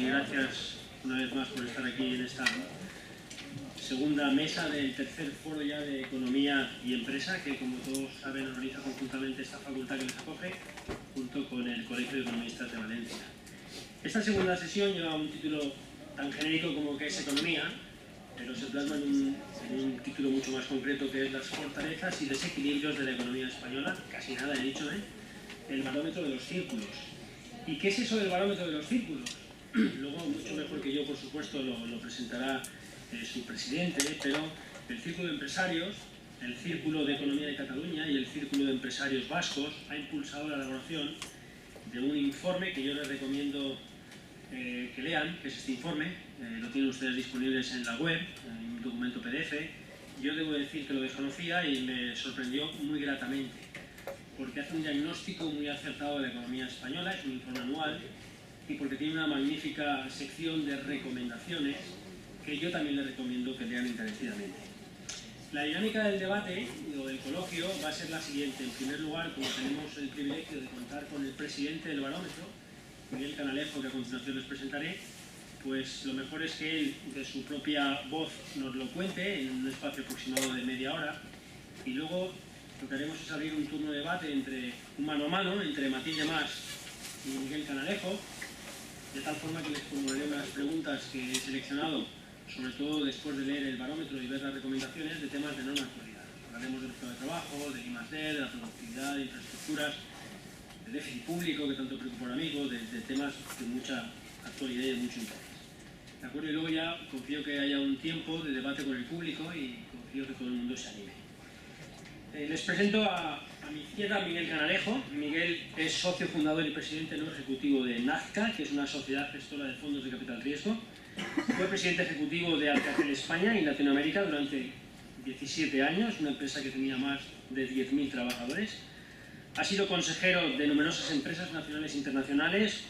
y gracias una vez más por estar aquí en esta segunda mesa del tercer foro ya de Economía y Empresa, que como todos saben organiza conjuntamente esta facultad que les acoge junto con el Colegio de Economistas de Valencia. Esta segunda sesión lleva un título tan genérico como que es Economía, pero se plasma en un título mucho más concreto que es las fortalezas y desequilibrios de la economía española. Casi nada he dicho, el barómetro de los círculos. ¿Y qué es eso del barómetro de los círculos? Luego, mucho mejor que yo, por supuesto, lo presentará su presidente, pero el Círculo de Empresarios, el Círculo de Economía de Cataluña y el Círculo de Empresarios Vascos ha impulsado la elaboración de un informe que yo les recomiendo que lean, que es este informe. Lo tienen ustedes disponibles en la web, en un documento PDF. Yo debo decir que lo desconocía y me sorprendió muy gratamente, porque hace un diagnóstico muy acertado de la economía española, es un informe anual, y porque tiene una magnífica sección de recomendaciones que yo también les recomiendo que lean encarecidamente. La dinámica del debate o del coloquio va a ser la siguiente. En primer lugar, como tenemos el privilegio de contar con el presidente del barómetro, Miguel Canalejo, que a continuación les presentaré, pues lo mejor es que él, de su propia voz, nos lo cuente en un espacio aproximado de media hora, y luego lo que haremos es abrir un turno de debate un mano a mano entre Matilde Mas y Miguel Canalejo, de tal forma que les formularé unas preguntas que he seleccionado, sobre todo después de leer el barómetro y ver las recomendaciones, de temas de enorme actualidad. Hablaremos del mercado de trabajo, del I+D, de la productividad, de infraestructuras, del déficit público que tanto preocupa ahora mismo, de temas de mucha actualidad y de mucho interés. ¿De acuerdo? Y luego ya confío que haya un tiempo de debate con el público y confío que todo el mundo se anime. Les presento a mi izquierda a Miguel Canalejo. Miguel es socio fundador y presidente no ejecutivo de Nazca, que es una sociedad gestora de fondos de capital riesgo. Fue presidente ejecutivo de Alcatel España y Latinoamérica durante 17 años, una empresa que tenía más de 10.000 trabajadores. Ha sido consejero de numerosas empresas nacionales e internacionales,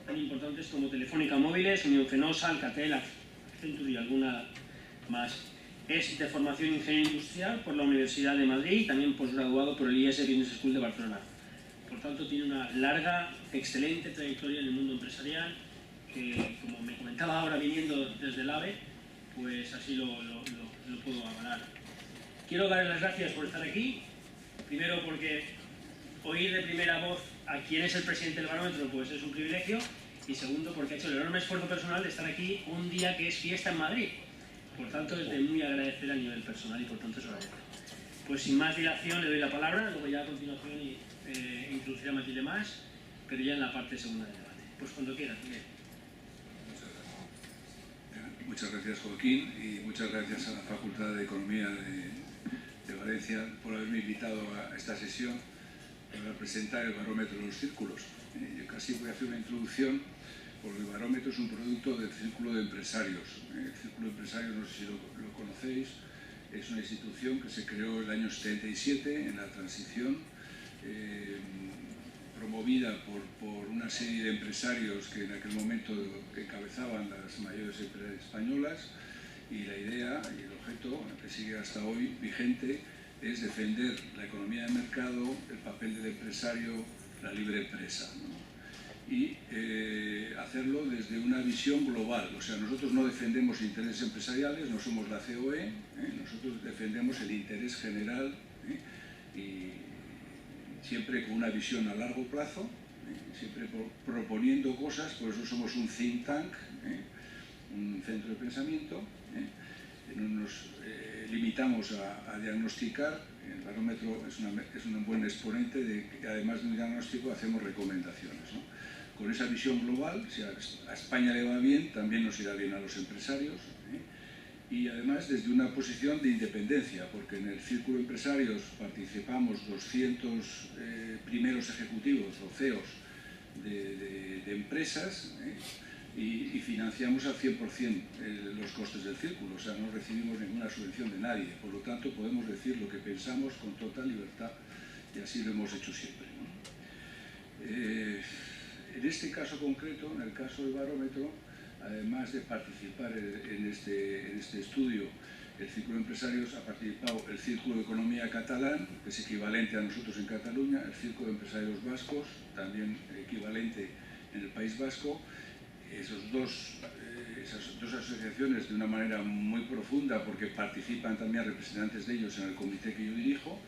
tan importantes como Telefónica Móviles, Unión Fenosa, Alcatel, Accenture y alguna más. Es de formación ingeniero industrial por la Universidad de Madrid y también posgraduado por el IES Business School de Barcelona. Por tanto, tiene una larga, excelente trayectoria en el mundo empresarial, que, como me comentaba ahora viniendo desde el AVE, pues así lo puedo avalar. Quiero darles las gracias por estar aquí. Primero porque oír de primera voz a quien es el presidente del barómetro pues es un privilegio, y segundo porque ha hecho el enorme esfuerzo personal de estar aquí un día que es fiesta en Madrid. Por tanto, es de muy agradecer a nivel personal y por tanto se lo agradezco. Pues sin más dilación le doy la palabra, luego ya a continuación introduciré a Matilde Mas, pero ya en la parte segunda del debate. Pues cuando quieras, Miguel. Muchas gracias, Joaquín, y muchas gracias a la Facultad de Economía de Valencia por haberme invitado a esta sesión para presentar el barómetro de los círculos. Yo casi voy a hacer una introducción, porque el barómetro es un producto del Círculo de Empresarios. El Círculo de Empresarios, no sé si lo conocéis, es una institución que se creó en el año 77, en la transición, promovida por una serie de empresarios que en aquel momento encabezaban las mayores empresas españolas, y la idea y el objeto, que sigue hasta hoy vigente, es defender la economía de mercado, el papel del empresario, la libre empresa, ¿no? Y hacerlo desde una visión global. O sea, nosotros no defendemos intereses empresariales, no somos la COE, nosotros defendemos el interés general, y siempre con una visión a largo plazo, siempre proponiendo cosas. Por eso somos un think tank, un centro de pensamiento. No nos limitamos a diagnosticar. El barómetro es un buen exponente de que, además de un diagnóstico, hacemos recomendaciones, ¿no? Con esa visión global, si a España le va bien, también nos irá bien a los empresarios, y además desde una posición de independencia, porque en el Círculo de Empresarios participamos 200 primeros ejecutivos o CEOs de empresas, y financiamos al 100% los costes del círculo. O sea, no recibimos ninguna subvención de nadie, por lo tanto podemos decir lo que pensamos con total libertad, y así lo hemos hecho siempre, ¿no? En este caso concreto, en el caso del barómetro, además de participar en este estudio, el Círculo de Empresarios, ha participado el Círculo de Economía catalán, que es equivalente a nosotros en Cataluña, el Círculo de Empresarios vascos, también equivalente en el País Vasco, esas dos asociaciones de una manera muy profunda, porque participan también representantes de ellos en el comité que yo dirijo,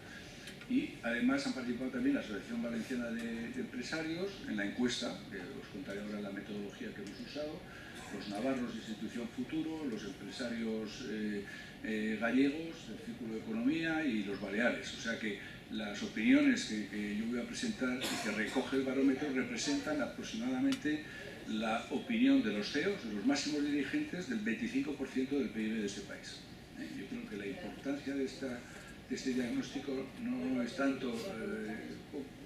y además han participado también la Asociación Valenciana de Empresarios en la encuesta, que os contaré ahora la metodología que hemos usado, los navarros de Institución Futuro, los empresarios gallegos del Círculo de Economía y los baleares. O sea que las opiniones que yo voy a presentar y que recoge el barómetro representan aproximadamente la opinión de los CEOs, de los máximos dirigentes, del 25% del PIB de este país. Yo creo que la importancia de este diagnóstico no es tanto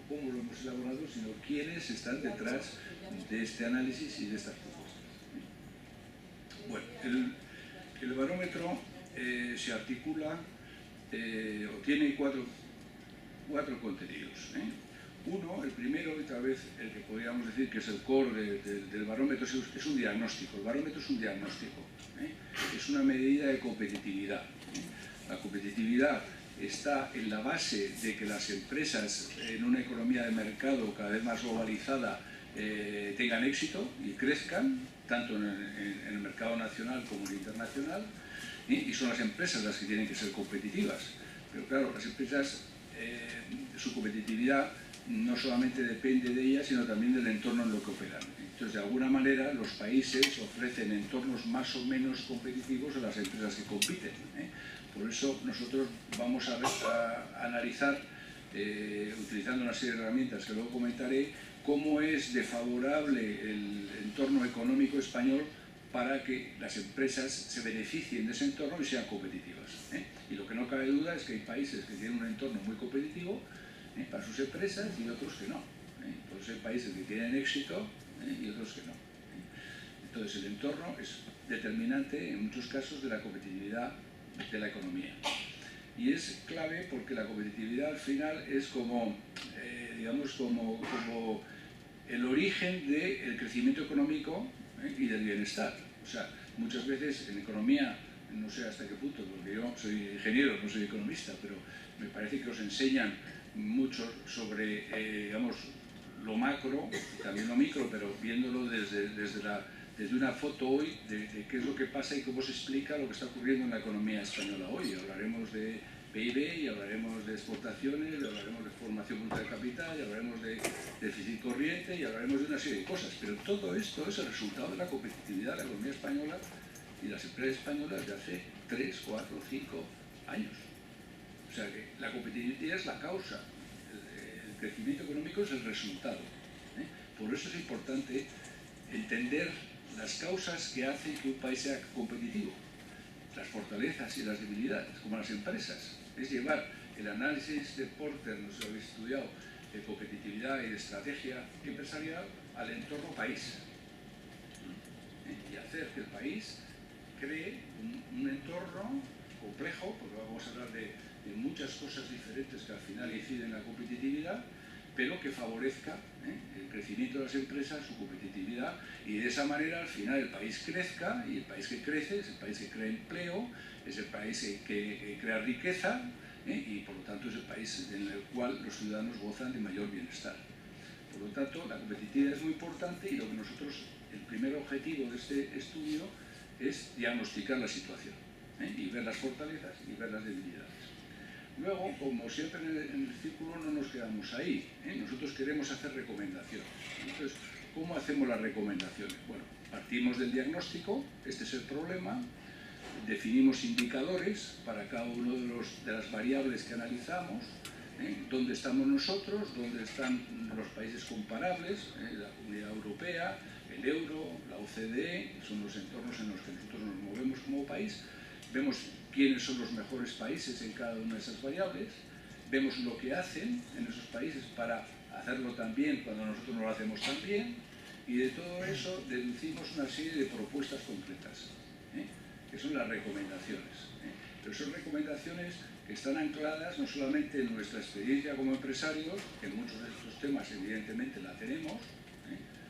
cómo lo hemos elaborado, sino quiénes están detrás de este análisis y de estas propuestas. Bueno, el barómetro se articula o tiene cuatro contenidos. Uno, el primero, y tal vez el que podríamos decir que es el core del barómetro, es un diagnóstico. El barómetro es un diagnóstico, es una medida de competitividad. La competitividad está en la base de que las empresas en una economía de mercado cada vez más globalizada tengan éxito y crezcan, tanto en el mercado nacional como en el internacional, y son las empresas las que tienen que ser competitivas. Pero claro, las empresas, su competitividad no solamente depende de ellas, sino también del entorno en lo que operan. Entonces, de alguna manera, los países ofrecen entornos más o menos competitivos a las empresas que compiten. Por eso, nosotros vamos a analizar, utilizando una serie de herramientas que luego comentaré, cómo es desfavorable el entorno económico español para que las empresas se beneficien de ese entorno y sean competitivas. Y lo que no cabe duda es que hay países que tienen un entorno muy competitivo para sus empresas y otros que no. Entonces hay países que tienen éxito y otros que no. Entonces el entorno es determinante en muchos casos de la competitividad de la economía. Y es clave porque la competitividad al final es como, digamos, como el origen del crecimiento económico y del bienestar. O sea, muchas veces en economía, no sé hasta qué punto, porque yo soy ingeniero, no soy economista, pero me parece que os enseñan mucho sobre, digamos, lo macro y también lo micro, pero viéndolo desde una foto hoy de qué es lo que pasa y cómo se explica lo que está ocurriendo en la economía española hoy. Hablaremos de PIB y hablaremos de exportaciones, y hablaremos de formación bruta de capital, y hablaremos de déficit corriente y hablaremos de una serie de cosas, pero todo esto es el resultado de la competitividad de la economía española y las empresas españolas de hace 3, 4, 5 años. O sea que la competitividad es la causa, el crecimiento económico es el resultado. Por eso es importante entender las causas que hacen que un país sea competitivo, las fortalezas y las debilidades, como las empresas. Es llevar el análisis de Porter, nos lo habéis estudiado, de competitividad y de estrategia empresarial al entorno país. Y hacer que el país cree un entorno complejo, porque vamos a hablar de muchas cosas diferentes que al final inciden en la competitividad, pero que favorezca el crecimiento de las empresas, su competitividad, y de esa manera al final el país crezca, y el país que crece es el país que crea empleo, es el país que crea riqueza, y por lo tanto es el país en el cual los ciudadanos gozan de mayor bienestar. Por lo tanto, la competitividad es muy importante y lo que nosotros, el primer objetivo de este estudio es diagnosticar la situación, y ver las fortalezas y ver las debilidades. Luego, como siempre en el círculo no nos quedamos ahí, nosotros queremos hacer recomendaciones. Entonces, ¿cómo hacemos las recomendaciones? Bueno, partimos del diagnóstico, este es el problema, definimos indicadores para cada una de las variables que analizamos, dónde estamos nosotros, dónde están los países comparables, la Comunidad Europea, el euro, la OCDE, son los entornos en los que nosotros nos movemos como país. Vemos quiénes son los mejores países en cada una de esas variables, vemos lo que hacen en esos países para hacerlo también cuando nosotros no lo hacemos tan bien, y de todo eso deducimos una serie de propuestas concretas, que son las recomendaciones. Pero son recomendaciones que están ancladas no solamente en nuestra experiencia como empresarios, que en muchos de estos temas evidentemente la tenemos.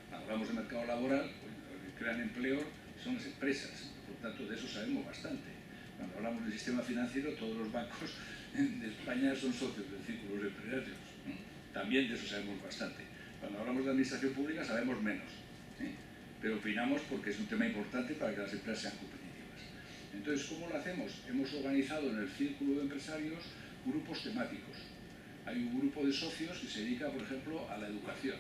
Cuando hablamos de mercado laboral, pues, los que crean empleo son las empresas, por lo tanto de eso sabemos bastante. Cuando hablamos del sistema financiero, todos los bancos de España son socios del círculo de empresarios. También de eso sabemos bastante. Cuando hablamos de administración pública sabemos menos. pero opinamos porque es un tema importante para que las empresas sean competitivas. Entonces, ¿cómo lo hacemos? Hemos organizado en el Círculo de Empresarios grupos temáticos. Hay un grupo de socios que se dedica, por ejemplo, a la educación,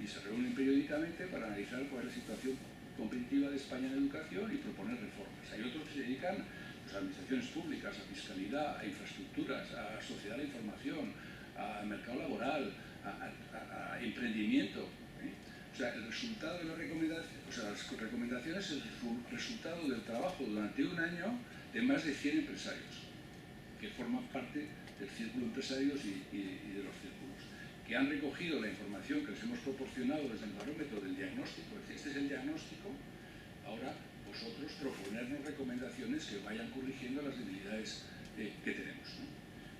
y se reúnen periódicamente para analizar cuál es la situación competitiva de España en educación y proponer reformas. Hay otros que se dedican a administraciones públicas, a fiscalidad, a infraestructuras, a sociedad de la información, a mercado laboral, a emprendimiento. O sea, el resultado de las recomendaciones es el resultado del trabajo durante un año de más de 100 empresarios que forman parte del círculo de empresarios y de los círculos, que han recogido la información que les hemos proporcionado desde el barómetro del diagnóstico. Es decir, este es el diagnóstico, ahora vosotros proponernos recomendaciones que vayan corrigiendo las debilidades que tenemos, ¿no?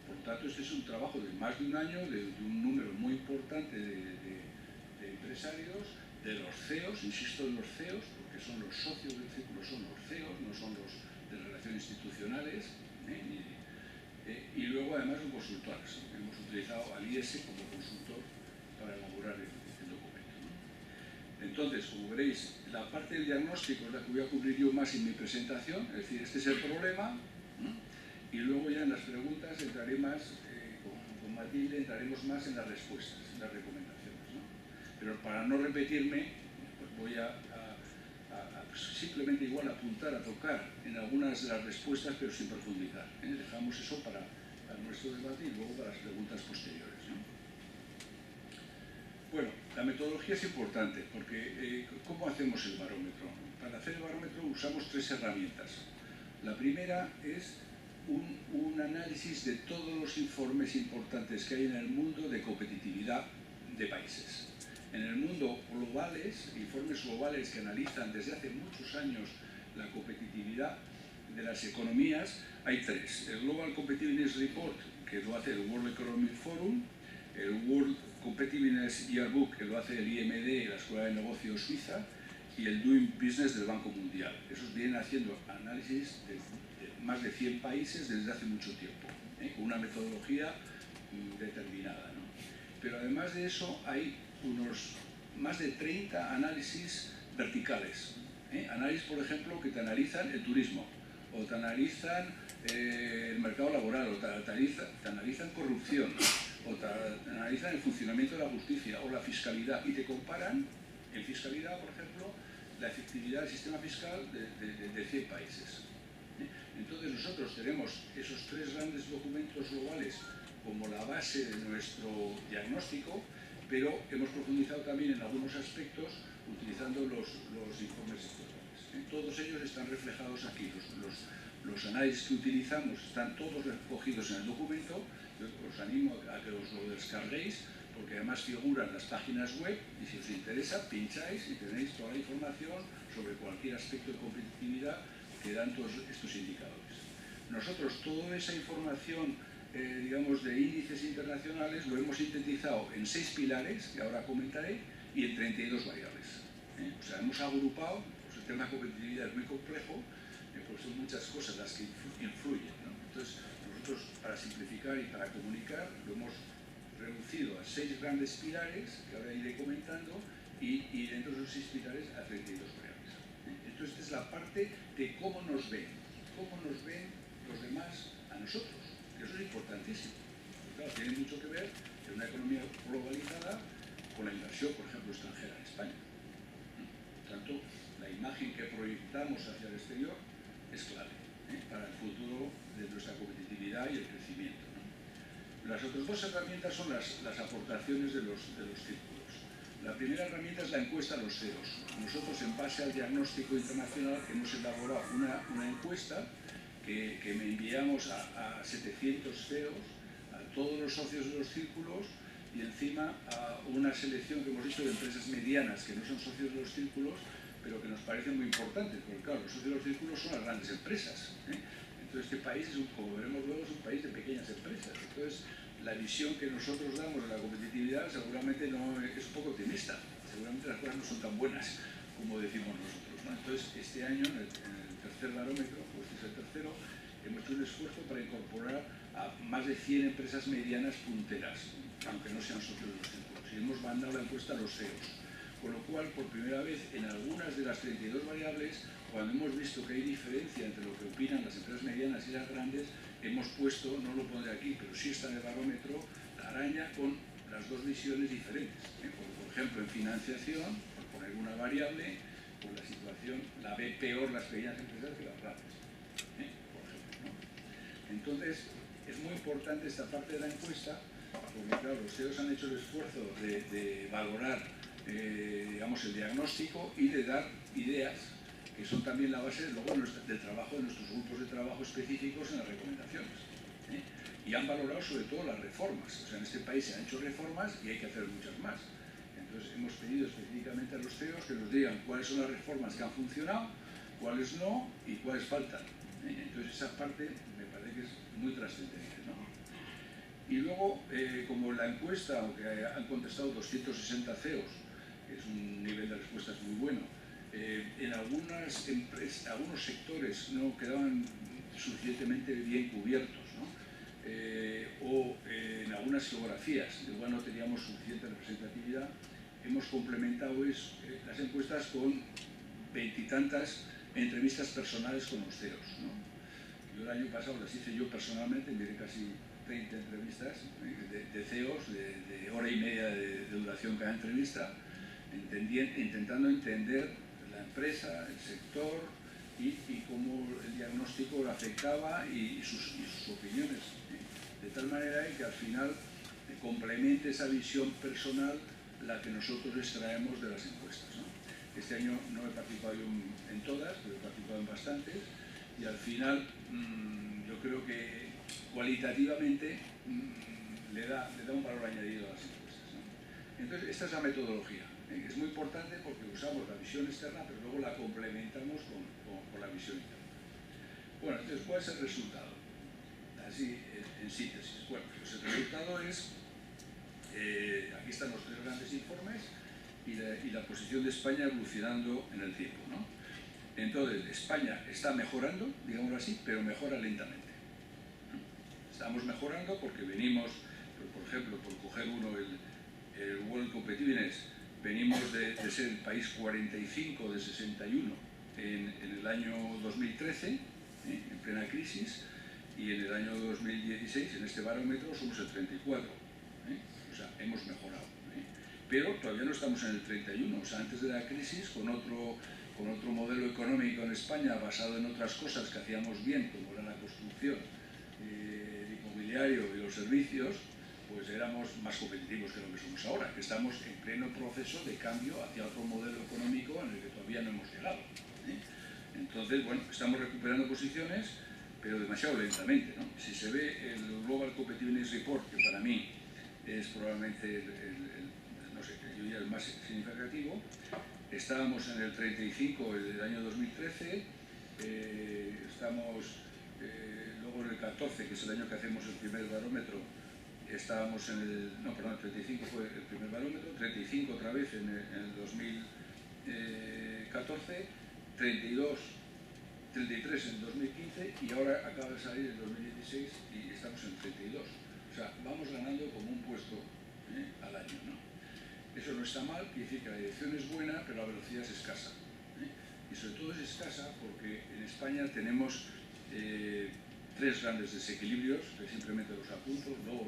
Por lo tanto, este es un trabajo de más de un año, de un número muy importante de empresarios, de los CEOs, insisto en los CEOs, porque son los socios del círculo, son los CEOs, no son los de relaciones institucionales, y luego además los consultores. Hemos utilizado al IES como consultor para elaborar el documento, ¿no? Entonces, como veréis, la parte del diagnóstico es la que voy a cubrir yo más en mi presentación, es decir, este es el problema, ¿no? Y luego ya en las preguntas entraré más, con Matilde entraremos más en las respuestas, en las recomendaciones, ¿no? Pero para no repetirme, pues voy a simplemente igual apuntar, a tocar en algunas de las respuestas, pero sin profundizar, ¿eh? Dejamos eso para nuestro debate y luego para las preguntas posteriores, ¿no? Bueno, la metodología es importante porque ¿cómo hacemos el barómetro? Para hacer el barómetro usamos 3 herramientas. La primera es un análisis de todos los informes importantes que hay en el mundo de competitividad de países. En el mundo globales, informes globales que analizan desde hace muchos años la competitividad de las economías, hay 3. El Global Competitiveness Report, que lo hace el World Economic Forum, el World Competitiveness Yearbook, que lo hace el IMD, la Escuela de Negocios Suiza, y el Doing Business del Banco Mundial. Esos vienen haciendo análisis de más de 100 países desde hace mucho tiempo, con una metodología determinada, ¿no? Pero además de eso hay unos más de 30 análisis verticales. Análisis, por ejemplo, que te analizan el turismo, o te analizan el mercado laboral, o te analizan corrupción, o te analizan el funcionamiento de la justicia, o la fiscalidad, y te comparan, en fiscalidad, por ejemplo, la efectividad del sistema fiscal de 100 países. Entonces nosotros tenemos esos 3 grandes documentos globales como la base de nuestro diagnóstico, pero hemos profundizado también en algunos aspectos utilizando los informes sectoriales. Todos ellos están reflejados aquí. Los análisis que utilizamos están todos recogidos en el documento. Yo os animo a que os lo descarguéis, porque además figuran las páginas web y si os interesa pincháis y tenéis toda la información sobre cualquier aspecto de competitividad que dan todos estos indicadores. Nosotros toda esa información digamos, de índices internacionales lo hemos sintetizado en 6 pilares, que ahora comentaré, y en 32 variables. O sea, hemos agrupado, pues el tema de competitividad es muy complejo, pues son muchas cosas las que influyen, ¿no? Entonces, nosotros, para simplificar y para comunicar, lo hemos reducido a 6 grandes pilares, que ahora iré comentando, y dentro de esos 6 pilares a 32 variables. Entonces, esta es la parte de cómo nos ven los demás a nosotros. Eso es importantísimo. Claro, tiene mucho que ver en una economía globalizada con la inversión, por ejemplo, extranjera en España. Por tanto, la imagen que proyectamos hacia el exterior es clave para el futuro de nuestra competitividad y el crecimiento, ¿no? Las otras 2 herramientas son las aportaciones de los círculos. La primera herramienta es la encuesta a los CEOs. Nosotros, en base al diagnóstico internacional, hemos elaborado una encuesta que me enviamos a 700 CEOs, a todos los socios de los círculos y encima a una selección que hemos hecho de empresas medianas que no son socios de los círculos, pero que nos parecen muy importantes, porque claro, los socios de los círculos son las grandes empresas. Entonces este país, como veremos luego, es un país de pequeñas empresas. Entonces la visión que nosotros damos de la competitividad seguramente no es un poco optimista. Seguramente las cosas no son tan buenas como decimos nosotros, ¿no? Entonces este año, en el tercer barómetro, pues este es el tercero, hemos hecho un esfuerzo para incorporar a más de 100 empresas medianas punteras, aunque no sean socios de los círculos. Y hemos mandado la encuesta a los CEOs. con lo cual, por primera vez, en algunas de las 32 variables, cuando hemos visto que hay diferencia entre lo que opinan las empresas medianas y las grandes, hemos puesto, no lo pondré aquí, pero sí está en el barómetro, la araña con las dos visiones diferentes. Por ejemplo, en financiación, por poner una variable, pues la situación la ve peor las pequeñas empresas que las grandes, por ejemplo, ¿no? Entonces, es muy importante esta parte de la encuesta, porque claro, los CEOs han hecho el esfuerzo de valorar digamos, el diagnóstico y de dar ideas que son también la base luego del trabajo de nuestros grupos de trabajo específicos en las recomendaciones. Y han valorado sobre todo las reformas. O sea, en este país se han hecho reformas y hay que hacer muchas más. Entonces hemos pedido específicamente a los CEOs que nos digan cuáles son las reformas que han funcionado, cuáles no y cuáles faltan. Entonces esa parte me parece que es muy trascendente, ¿no? Y luego, como la encuesta, aunque han contestado 260 CEOs, que es un nivel de respuestas muy bueno, en algunas empresas, algunos sectores no quedaban suficientemente bien cubiertos, ¿no? O en algunas geografías, igual no teníamos suficiente representatividad, hemos complementado las encuestas con 20 y tantas entrevistas personales con los CEOs, ¿no? Yo el año pasado las hice yo personalmente, miré casi 30 entrevistas de CEOs, de hora y media de duración cada entrevista, intentando entender la empresa, el sector y cómo el diagnóstico lo afectaba y sus opiniones, de tal manera que al final complemente esa visión personal la que nosotros extraemos de las encuestas, ¿no? Este año no he participado en todas, pero he participado en bastantes y al final yo creo que cualitativamente le da un valor añadido a las encuestas, ¿no? Entonces, esta es la metodología. Es muy importante porque usamos la visión externa, pero luego la complementamos con la visión interna. Bueno, entonces, ¿cuál es el resultado? Así, en síntesis. Bueno, pues el resultado es, aquí están los tres grandes informes y la posición de España evolucionando en el tiempo, ¿no? Entonces, España está mejorando, digámoslo así, pero mejora lentamente. Estamos mejorando porque venimos, por ejemplo, por coger uno, el World Competitiveness, venimos de ser el país 45 de 61 en el año 2013, en plena crisis, y en el año 2016, en este barómetro, somos el 34. O sea, hemos mejorado. Pero todavía no estamos en el 31. O sea, antes de la crisis, con otro modelo económico en España basado en otras cosas que hacíamos bien, como era la construcción, el inmobiliario y los servicios, pues éramos más competitivos que lo que somos ahora, que estamos en pleno proceso de cambio hacia otro modelo económico en el que todavía no hemos llegado. Entonces, bueno, estamos recuperando posiciones, pero demasiado lentamente, ¿no? Si se ve el Global Competitiveness Report, que para mí es probablemente no sé, yo diría el más significativo, estábamos en el 35 el año 2013, estamos luego en el 14, que es el año que hacemos el primer barómetro, estábamos en el, no, perdón, el 35 fue el primer barómetro, 35 otra vez en el 2014, 32, 33 en 2015 y ahora acaba de salir en 2016 y estamos en 32. O sea, vamos ganando como un puesto al año, ¿no? Eso no está mal, quiere decir que la dirección es buena, pero la velocidad es escasa. Y sobre todo es escasa porque en España tenemos tres grandes desequilibrios, que simplemente los apunto, luego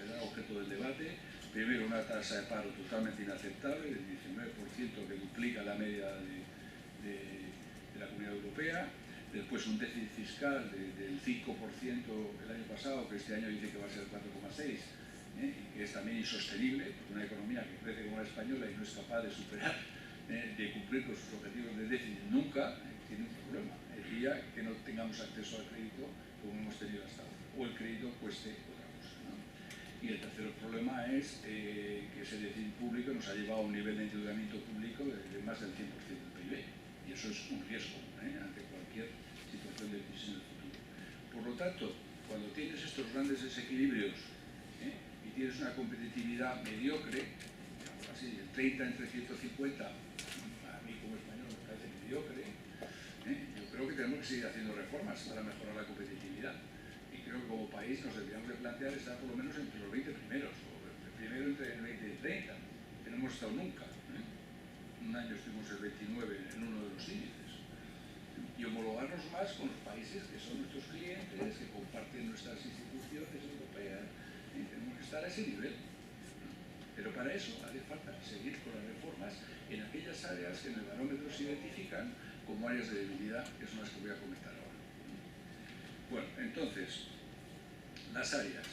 será objeto del debate. Primero, una tasa de paro totalmente inaceptable, del 19%, que duplica la media de la Comunidad Europea. Después un déficit fiscal del 5% el año pasado, que este año dice que va a ser 4,6%, que es también insostenible, porque una economía que crece como la española y no es capaz de superar, de cumplir con sus objetivos de déficit nunca, tiene un problema. El día que no tengamos acceso al crédito como hemos tenido hasta ahora, o el crédito cueste otra cosa, ¿no? Y el tercer problema es que ese déficit público nos ha llevado a un nivel de endeudamiento público de más del 100% del PIB, y eso es un riesgo ante cualquier situación de crisis en el futuro. Por lo tanto, cuando tienes estos grandes desequilibrios y tienes una competitividad mediocre, digamos así, el 30 entre 150, a mí como español me parece mediocre, yo creo que tenemos que seguir haciendo reformas para mejorar la competitividad. Y creo que como país nos deberíamos de plantear estar por lo menos entre los 20 primeros, o el primero entre el 20 y el 30, que no hemos estado nunca. un año estuvimos el 29 en uno de los índices. Y homologarnos más con los países que son nuestros clientes, que comparten nuestras instituciones europeas, y tenemos que estar a ese nivel. Pero para eso hace falta seguir con las reformas en aquellas áreas que en el barómetro se identifican como áreas de debilidad, que son las que voy a comentar ahora. Bueno, entonces, las áreas.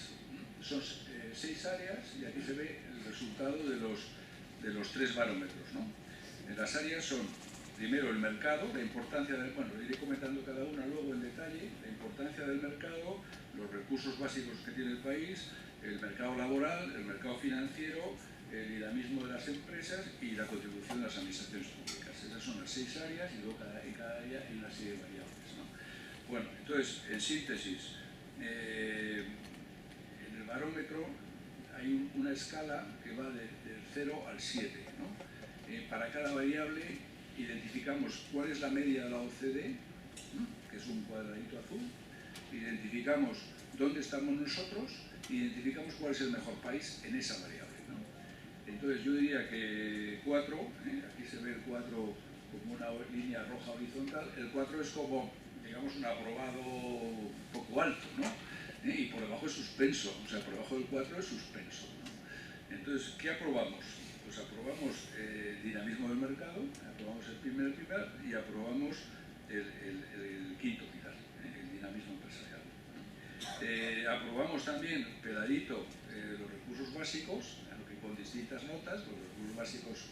Son 6 áreas y aquí se ve el resultado de los 3 barómetros, ¿no? Las áreas son, primero, el mercado, la importancia del... Bueno, lo iré comentando cada una luego en detalle, la importancia del mercado, los recursos básicos que tiene el país, el mercado laboral, el mercado financiero, el dinamismo de las empresas y la contribución de las administraciones públicas. Esas son las 6 áreas y luego en cada área hay una serie de variables, ¿no? Bueno, entonces, en síntesis, en el barómetro hay una escala que va del 0 al 7, ¿no? Para cada variable identificamos cuál es la media de la OCDE, ¿no? Que es un cuadradito azul, identificamos dónde estamos nosotros, identificamos cuál es el mejor país en esa variable, ¿no? Entonces yo diría que 4, aquí se ve el 4 como una línea roja horizontal, el 4 es como, digamos, un aprobado un poco alto, ¿no? Y por debajo es suspenso, o sea, por debajo del 4 es suspenso, ¿no? Entonces, ¿qué aprobamos? Pues aprobamos el dinamismo del mercado, aprobamos el primer pilar y aprobamos el quinto pilar, el dinamismo empresarial. Aprobamos también, pegadito, los recursos básicos, aunque con distintas notas. Los recursos básicos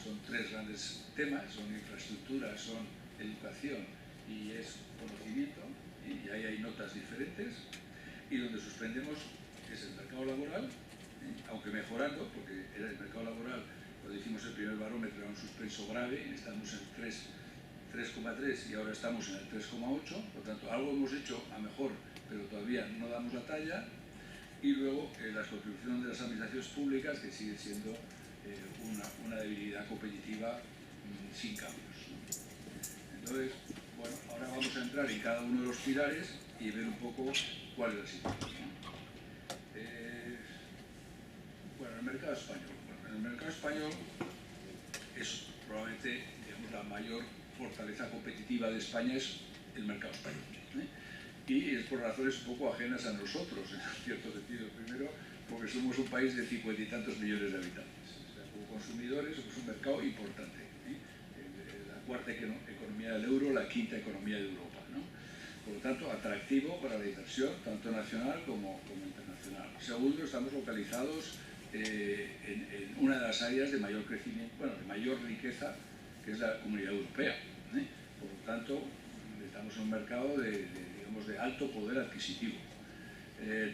son 3 grandes temas, son infraestructura, son educación y es conocimiento, y ahí hay notas diferentes. Y donde suspendemos es el mercado laboral, aunque mejorando, porque era el mercado laboral, cuando hicimos el primer barómetro, era un suspenso grave, estamos en 3,3 y ahora estamos en el 3,8, por tanto algo hemos hecho a mejor, pero todavía no damos la talla. Y luego las contribuciones de las administraciones públicas, que sigue siendo una debilidad competitiva sin cambios, ¿no? Entonces, bueno, ahora vamos a entrar en cada uno de los pilares y ver un poco cuál es la situación, ¿no? Bueno, el mercado español. Bueno, en el mercado español es probablemente, digamos, la mayor fortaleza competitiva de España es el mercado español, y es por razones un poco ajenas a nosotros, en cierto sentido. Primero, porque somos un país de 50 y tantos millones de habitantes. O sea, como consumidores somos un mercado importante, la cuarta economía del euro, la quinta economía de Europa, ¿no? Por lo tanto, atractivo para la inversión, tanto nacional como internacional. Segundo, estamos localizados en una de las áreas de mayor crecimiento, bueno, de mayor riqueza, que es la Comunidad Europea. Por lo tanto, estamos en un mercado de alto poder adquisitivo.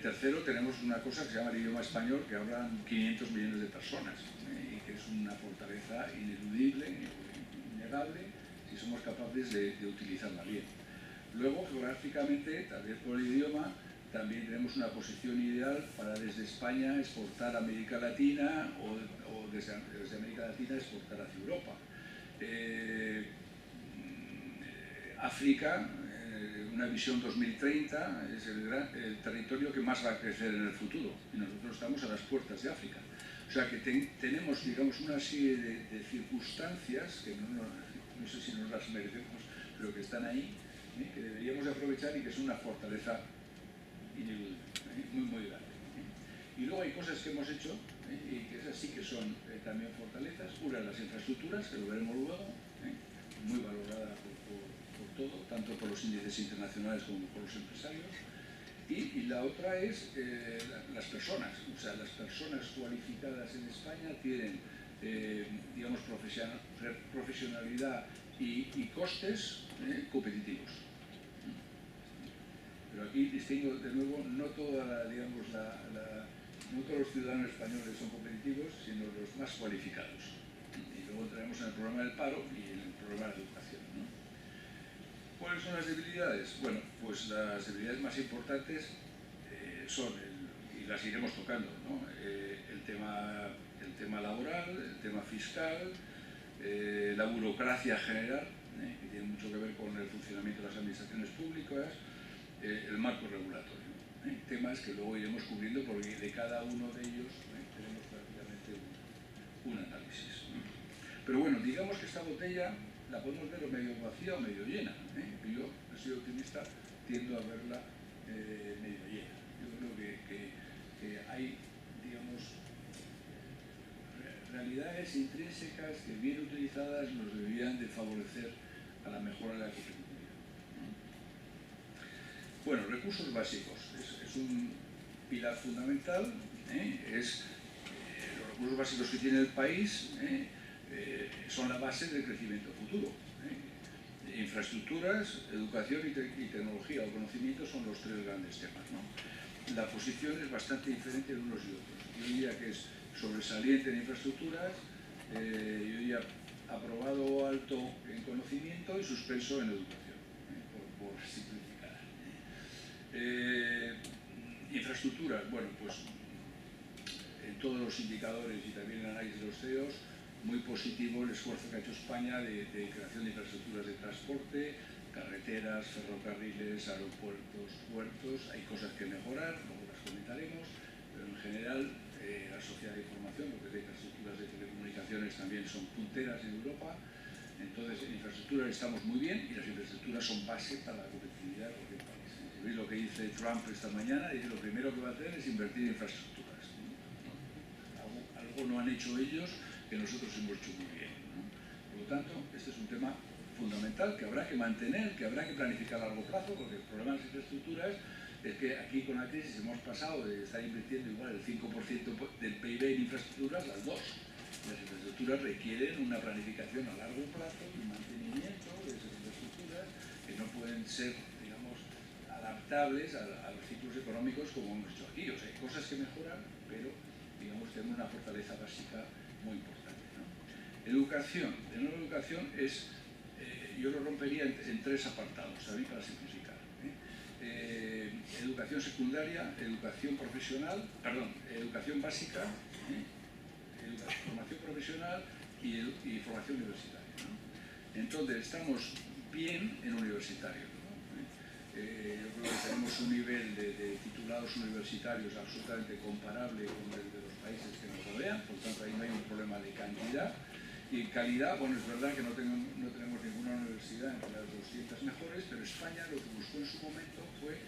Tercero, tenemos una cosa que se llama el idioma español, que hablan 500 millones de personas, y que es una fortaleza ineludible, innegable, si somos capaces de utilizarla bien. Luego, geográficamente, tal vez por el idioma, también tenemos una posición ideal para desde España exportar a América Latina o desde América Latina exportar hacia Europa. África, una visión 2030, es el territorio que más va a crecer en el futuro, y nosotros estamos a las puertas de África. O sea que tenemos, digamos, una serie de circunstancias que no sé si nos las merecemos, pero que están ahí, que deberíamos de aprovechar y que son una fortaleza ineludible, muy grande. Y luego hay cosas que hemos hecho y que esas sí que son también fortalezas. Una, las infraestructuras, que lo veremos luego, muy valorada por todo, tanto por los índices internacionales como por los empresarios. Y la otra es las personas. O sea, las personas cualificadas en España tienen, digamos, profesionalidad y costes competitivos. Pero aquí distingo de nuevo, no todos los ciudadanos españoles son competitivos, sino los más cualificados. Y luego entraremos en el problema del paro y en el problema de la educación, ¿no? ¿Cuáles son las debilidades? Bueno, pues las debilidades más importantes son, y las iremos tocando, ¿no? el tema laboral, el tema fiscal, la burocracia general, que tiene mucho que ver con el funcionamiento de las administraciones públicas, el marco regulatorio, temas que luego iremos cubriendo porque de cada uno de ellos tenemos prácticamente un análisis, ¿no? Pero bueno, digamos que esta botella la podemos ver medio vacía o medio llena. Yo, he sido optimista, tiendo a verla medio llena. Yo creo que hay, digamos, realidades intrínsecas que bien utilizadas nos deberían de favorecer a la mejora de la competitividad. Bueno, recursos básicos. Es un pilar fundamental. Los recursos básicos que tiene el país son la base del crecimiento futuro. Infraestructuras, educación y tecnología o conocimiento son los tres grandes temas, ¿no? La posición es bastante diferente de unos y otros. Yo diría que es sobresaliente en infraestructuras, yo diría aprobado alto en conocimiento y suspenso en educación, por simplificar. Infraestructuras, bueno, pues en todos los indicadores y también en el análisis de los CEOs, muy positivo el esfuerzo que ha hecho España de creación de infraestructuras de transporte, carreteras, ferrocarriles, aeropuertos, puertos. Hay cosas que mejorar, luego las comentaremos, pero en general la sociedad de información, porque las infraestructuras de telecomunicaciones también son punteras en Europa. Entonces, en infraestructuras estamos muy bien y las infraestructuras son base para la competitividad de cualquier país. ¿Veis lo que dice Trump esta mañana? Dice lo primero que va a hacer es invertir en infraestructuras. Algo no han hecho ellos que nosotros hemos hecho muy bien, ¿no? Por lo tanto, este es un tema fundamental que habrá que mantener, que habrá que planificar a largo plazo, porque el problema de las infraestructuras es que aquí con la crisis hemos pasado de estar invirtiendo igual el 5% del PIB en infraestructuras al 2%. Las infraestructuras requieren una planificación a largo plazo y un mantenimiento de esas infraestructuras que no pueden ser, digamos, adaptables a los ciclos económicos como hemos hecho aquí. O sea, hay cosas que mejoran, pero digamos tenemos una fortaleza básica muy importante, ¿no? Educación. De nuevo, educación es, yo lo rompería en tres apartados, ¿sabéis? Para simplificar. Educación secundaria, educación profesional, perdón, educación básica, formación profesional y formación universitaria, ¿no? Entonces, estamos bien en universitario, ¿no? Yo creo que tenemos un nivel de titulados universitarios absolutamente comparable con el de los países que nos rodean, por lo tanto ahí no hay un problema de cantidad. Y calidad, bueno, es verdad que no tenemos ninguna universidad entre las 200 mejores, pero España lo que buscó en su momento fue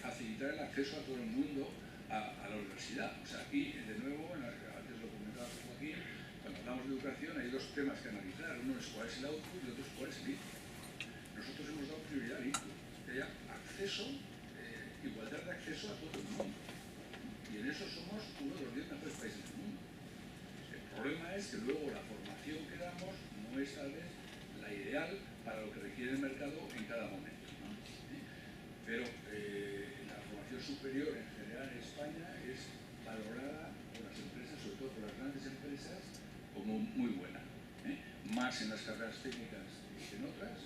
facilitar el acceso a todo el mundo a la universidad. O sea, aquí, de nuevo, antes lo comentaba Joaquín, cuando hablamos de educación hay dos temas que analizar. Uno es cuál es el output y otro es cuál es el input. Nosotros hemos dado prioridad al input, que haya acceso, igualdad de acceso a todo el mundo. Y en eso somos uno de los 10 mejores países del mundo. El problema es que luego la formación que damos no es tal vez la ideal para lo que requiere el mercado en cada momento, ¿no? Pero la formación superior en general en España es valorada por las empresas, sobre todo por las grandes empresas, como muy buena, más en las carreras técnicas que en otras,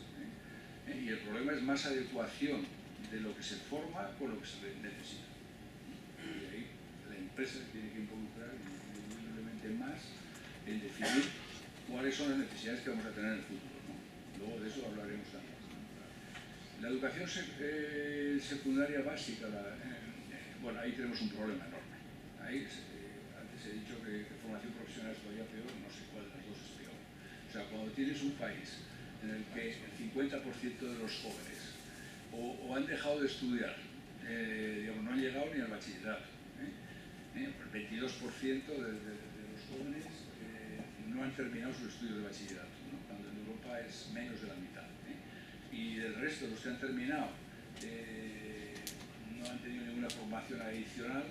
y el problema es más adecuación de lo que se forma con lo que se necesita. Y ahí la empresa tiene que involucrar indiscutiblemente más en definir cuáles son las necesidades que vamos a tener en el futuro, ¿no? Luego de eso hablaremos también, ¿no? La educación secundaria básica, bueno, ahí tenemos un problema enorme. Ahí, antes he dicho que formación profesional es todavía peor, no sé cuál de las dos es peor. O sea, cuando tienes un país en el que el 50% de los jóvenes o han dejado de estudiar, digamos, no han llegado ni al bachillerato, el 22% de los jóvenes no han terminado sus estudios de bachillerato, ¿no? Cuando en Europa es menos de la mitad, y del resto de los que han terminado no han tenido ninguna formación adicional,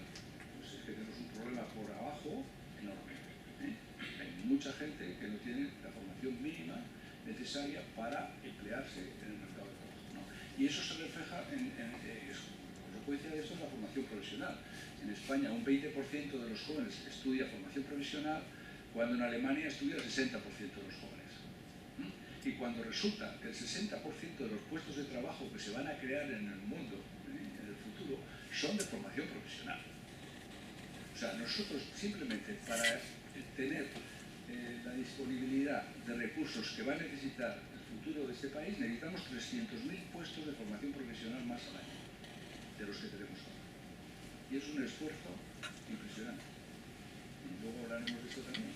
pues es que tenemos un problema por abajo enorme. Hay mucha gente que no tiene la formación mínima necesaria para emplearse en el mercado de trabajo, ¿no? Y eso se refleja consecuencia de esto es la formación profesional. En España un 20% de los jóvenes estudia formación profesional, cuando en Alemania estudia el 60% de los jóvenes. Y cuando resulta que el 60% de los puestos de trabajo que se van a crear en el mundo, en el futuro, son de formación profesional. O sea, nosotros simplemente para tener la disponibilidad de recursos que va a necesitar el futuro de este país, necesitamos 300.000 puestos de formación profesional más al año de los que tenemos ahora. Y es un esfuerzo impresionante. Y luego hablaremos de esto también.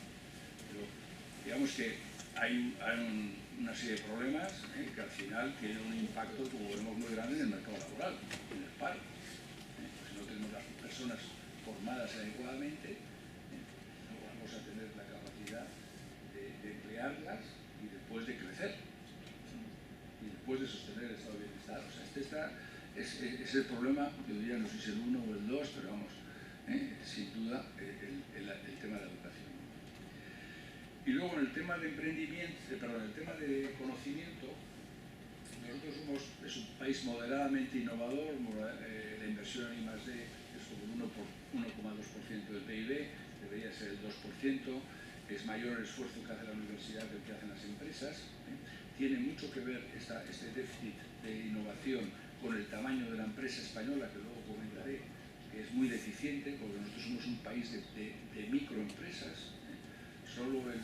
Pero digamos que hay una serie de problemas que al final tienen un impacto, como vemos, muy grande en el mercado laboral, en el paro. Si no tenemos las personas formadas adecuadamente, no vamos a tener la capacidad de emplearlas y después de crecer y después de sostener el estado de bienestar. O sea, es el problema, yo diría, no sé si es el 1 o el 2, pero vamos, sin duda, el tema de la educación. Y luego en el tema de emprendimiento, el tema de conocimiento, nosotros es un país moderadamente innovador, la inversión en I+D es como el 1,2% del PIB, debería ser el 2%, es mayor el esfuerzo que hace la universidad que el que hacen las empresas. Tiene mucho que ver este déficit de innovación con el tamaño de la empresa española, que luego comentaré, que es muy deficiente, porque nosotros somos un país de microempresas. Solo el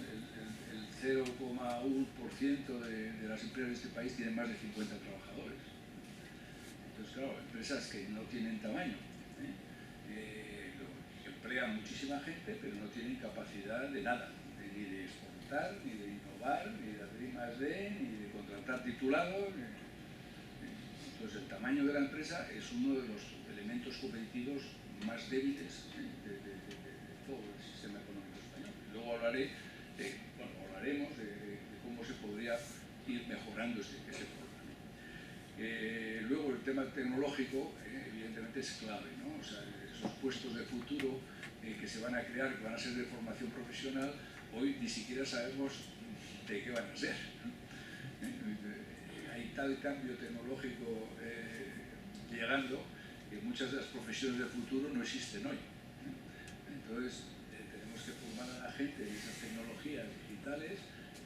0,1% de las empresas de este país tienen más de 50 trabajadores. Entonces, claro, empresas que no tienen tamaño, emplean muchísima gente, pero no tienen capacidad de nada, ni de exportar, ni de innovar, ni de hacer I+D, ni de contratar titulados. Entonces, el tamaño de la empresa es uno de los elementos competitivos más débiles de todo el sistema económico español. Luego hablaremos de cómo se podría ir mejorando ese problema. Luego, el tema tecnológico, evidentemente, es clave, ¿no? O sea, esos puestos de futuro que se van a crear, que van a ser de formación profesional, hoy ni siquiera sabemos de qué van a ser, ¿no? Hay tal cambio tecnológico llegando que muchas de las profesiones del futuro no existen hoy. Entonces, tenemos que formar a la gente en esas tecnologías digitales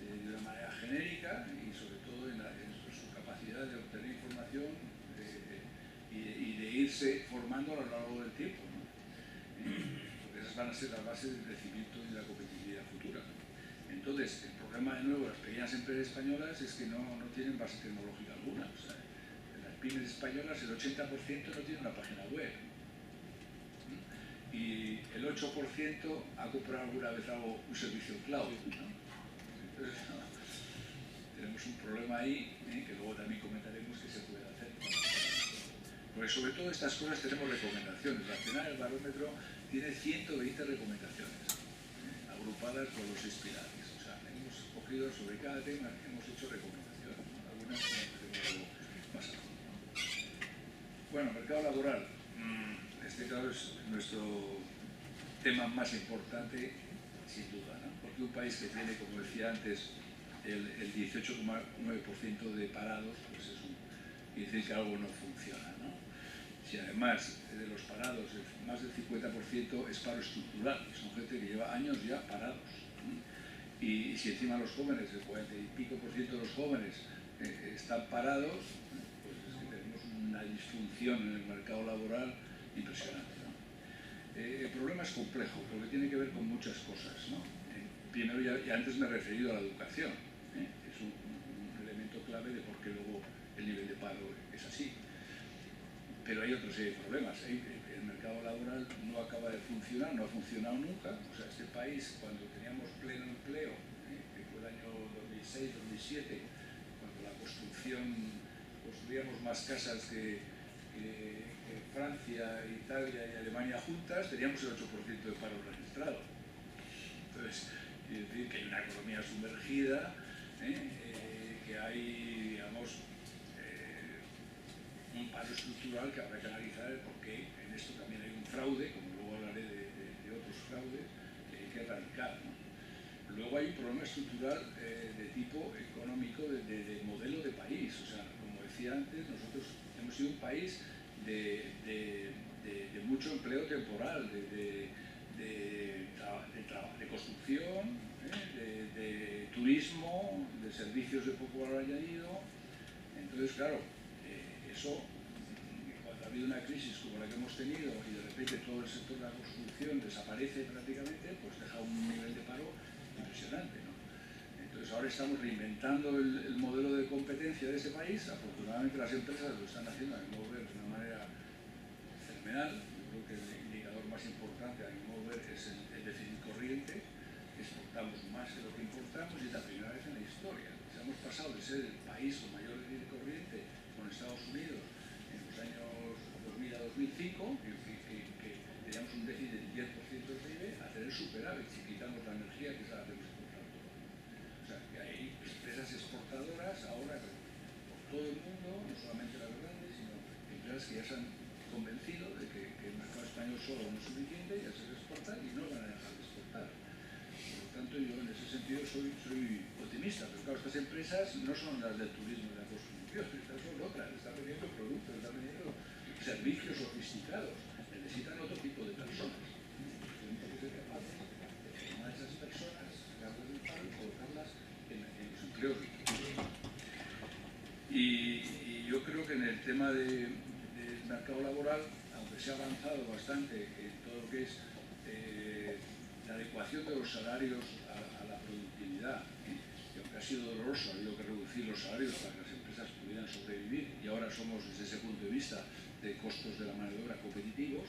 de una manera genérica y sobre todo en su capacidad de obtener información y de irse formando a lo largo del tiempo, ¿no? Porque esas van a ser las bases del crecimiento y de la competitividad futura. Entonces, el problema de nuevo de las pequeñas empresas españolas es que no tienen base tecnológica alguna. O sea, en las pymes españolas el 80% no tiene una página web. Y el 8% ha comprado alguna vez un servicio cloud, ¿no? Entonces, tenemos un problema ahí, que luego también comentaremos qué se puede hacer. Porque sobre todo estas cosas tenemos recomendaciones. Al final el barómetro tiene 120 recomendaciones, agrupadas por los 6 pilares. O sea, hemos cogido sobre cada tema, hemos hecho recomendaciones, ¿no? Algunas tenemos más a fondo, ¿no? Bueno, mercado laboral. Este, claro, es nuestro tema más importante, sin duda, ¿no? Porque un país que tiene, como decía antes, el 18,9% de parados, pues quiere decir que algo no funciona, ¿no? Si además de los parados, más del 50% es paro estructural, que son gente que lleva años ya parados, ¿no? Y si encima los jóvenes, el 40 y pico % de los jóvenes están parados, pues es que tenemos una disfunción en el mercado laboral impresionante, ¿no? El problema es complejo porque tiene que ver con muchas cosas, ¿no? Primero, ya antes me he referido a la educación, es un elemento clave de por qué luego el nivel de paro es así. Pero hay otra serie de problemas. El mercado laboral no acaba de funcionar, no ha funcionado nunca. O sea, este país, cuando teníamos pleno empleo, que fue el año 2006-2007, cuando la construíamos más casas que Francia, Italia y Alemania juntas, teníamos el 8% de paro registrado. Entonces, quiere decir que hay una economía sumergida, que hay, digamos, un paro estructural que habrá que analizar porque en esto también hay un fraude, como luego hablaré de otros fraudes, que hay que erradicar, ¿no? Luego hay un problema estructural de tipo económico, de modelo de país. O sea, como decía antes, nosotros hemos sido un país de mucho empleo temporal, de construcción, de turismo, de servicios de poco valor añadido. Entonces, claro, eso, cuando ha habido una crisis como la que hemos tenido y de repente todo el sector de la construcción desaparece prácticamente, pues deja un nivel de paro impresionante, ¿no? Entonces ahora estamos reinventando el modelo de competencia de ese país. Afortunadamente las empresas lo están haciendo, a mi modo de ver, de una manera fenomenal. Yo creo que el indicador más importante, a mi modo de ver, es el déficit corriente. Exportamos más de lo que importamos y es la primera vez en la pasado de ser el país con mayor déficit corriente con Estados Unidos en los años 2000 a 2005, que teníamos un déficit del 10% del PIB, a tener superávit si quitamos la energía, que es la que hacemos exportar todo. O sea, que hay empresas exportadoras ahora por todo el mundo, no solamente las grandes, sino empresas que ya se han convencido de que el mercado español solo no es suficiente, ya se exporta y no van a dejar de exportar. Por lo tanto, yo en ese sentido soy optimista, pero claro, estas empresas no son las del turismo y de la construcción, estas son otras, están vendiendo productos, están vendiendo servicios sofisticados, necesitan otro tipo de personas. Tienen que ser capaces de formar a esas personas, sacarlas del paro y colocarlas en los empleos del futuro. Y yo creo que en el tema del mercado laboral, aunque se ha avanzado bastante en todo lo que es la adecuación de los salarios a la productividad, y aunque ha sido doloroso, ha habido que reducir los salarios para que las empresas pudieran sobrevivir, y ahora somos desde ese punto de vista de costos de la mano de obra competitivos,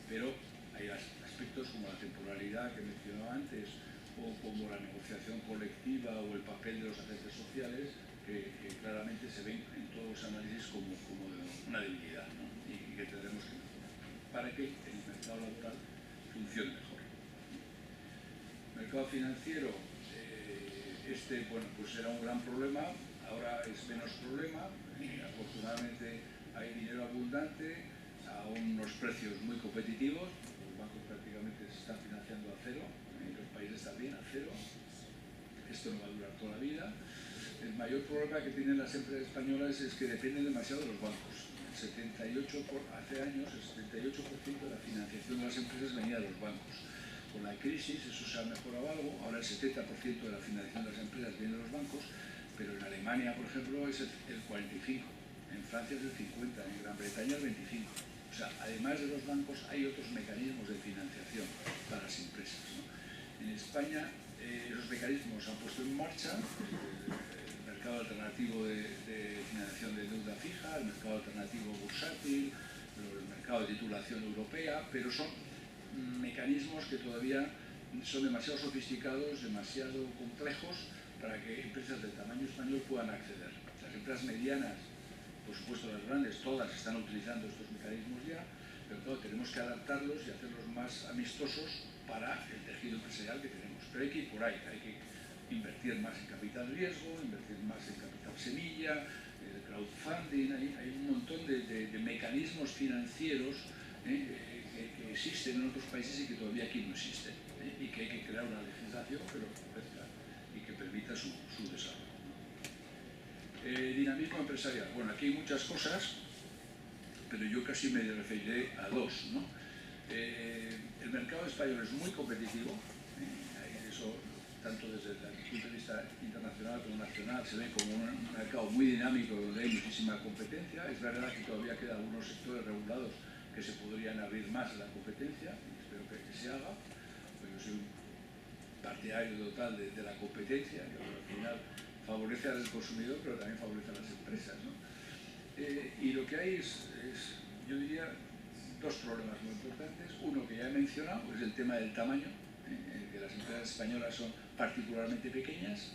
pero hay aspectos como la temporalidad que mencionaba antes, o como la negociación colectiva o el papel de los agentes sociales, que claramente se ven en todos los análisis como una debilidad, ¿no? y que tendremos que mejorar para que el mercado laboral funcione mejor. Mercado financiero, bueno, pues era un gran problema, ahora es menos problema, afortunadamente hay dinero abundante a unos precios muy competitivos, los bancos prácticamente se están financiando a cero, los países también a cero, esto no va a durar toda la vida. El mayor problema que tienen las empresas españolas es que dependen demasiado de los bancos. Hace años el 78% de la financiación de las empresas venía de los bancos. Con la crisis eso se ha mejorado algo, ahora el 70% de la financiación de las empresas viene de los bancos, pero en Alemania, por ejemplo, es el 45%, en Francia es el 50%, en Gran Bretaña el 25%. O sea, además de los bancos hay otros mecanismos de financiación para las empresas, ¿no? En España esos mecanismos se han puesto en marcha, el mercado alternativo de financiación de deuda fija, el mercado alternativo bursátil, el mercado de titulación europea, pero son mecanismos que todavía son demasiado sofisticados, demasiado complejos para que empresas del tamaño español puedan acceder. Las empresas medianas, por supuesto las grandes, todas están utilizando estos mecanismos ya, pero claro, tenemos que adaptarlos y hacerlos más amistosos para el tejido empresarial que tenemos. Pero hay que ir por ahí, hay que invertir más en capital riesgo, invertir más en capital semilla, el crowdfunding, hay un montón de mecanismos financieros que existen en otros países y que todavía aquí no existen, y que hay que crear una legislación que lo favorezca y que permita su desarrollo. Dinamismo empresarial. Bueno, aquí hay muchas cosas, pero yo casi me referiré a dos, ¿no? El mercado español es muy competitivo, eso tanto desde el punto de vista internacional como nacional se ve como un mercado muy dinámico donde hay muchísima competencia. Es verdad que todavía quedan algunos sectores regulados que se podrían abrir más a la competencia, y espero que se haga, porque yo soy un partidario total de la competencia, que al final favorece al consumidor pero también favorece a las empresas, ¿no? Y lo que hay es, yo diría, dos problemas muy importantes. Uno que ya he mencionado es el tema del tamaño, que las empresas españolas son particularmente pequeñas,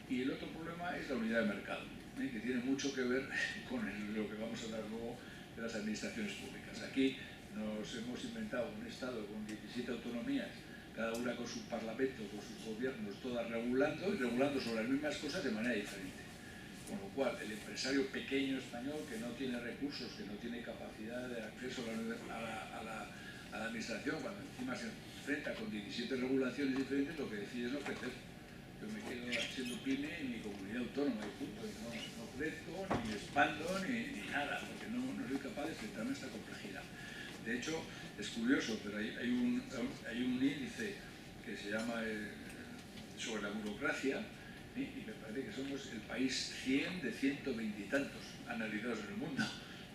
y el otro problema es la unidad de mercado, que tiene mucho que ver con lo que vamos a hablar luego de las administraciones públicas. Aquí nos hemos inventado un Estado con 17 autonomías, cada una con su parlamento, con sus gobiernos, todas regulando y regulando sobre las mismas cosas de manera diferente. Con lo cual, el empresario pequeño español que no tiene recursos, que no tiene capacidad de acceso a la administración, cuando encima se enfrenta con 17 regulaciones diferentes, lo que decide es no crecer. Yo me quedo siendo pyme en mi comunidad autónoma y punto. No crezco, ni me expando, ni nada, porque no soy capaz de enfrentarme a esta complejidad. De hecho, es curioso, pero hay un índice que se llama sobre la burocracia, y me parece que somos el país 100 de 120 y tantos analizados en el mundo.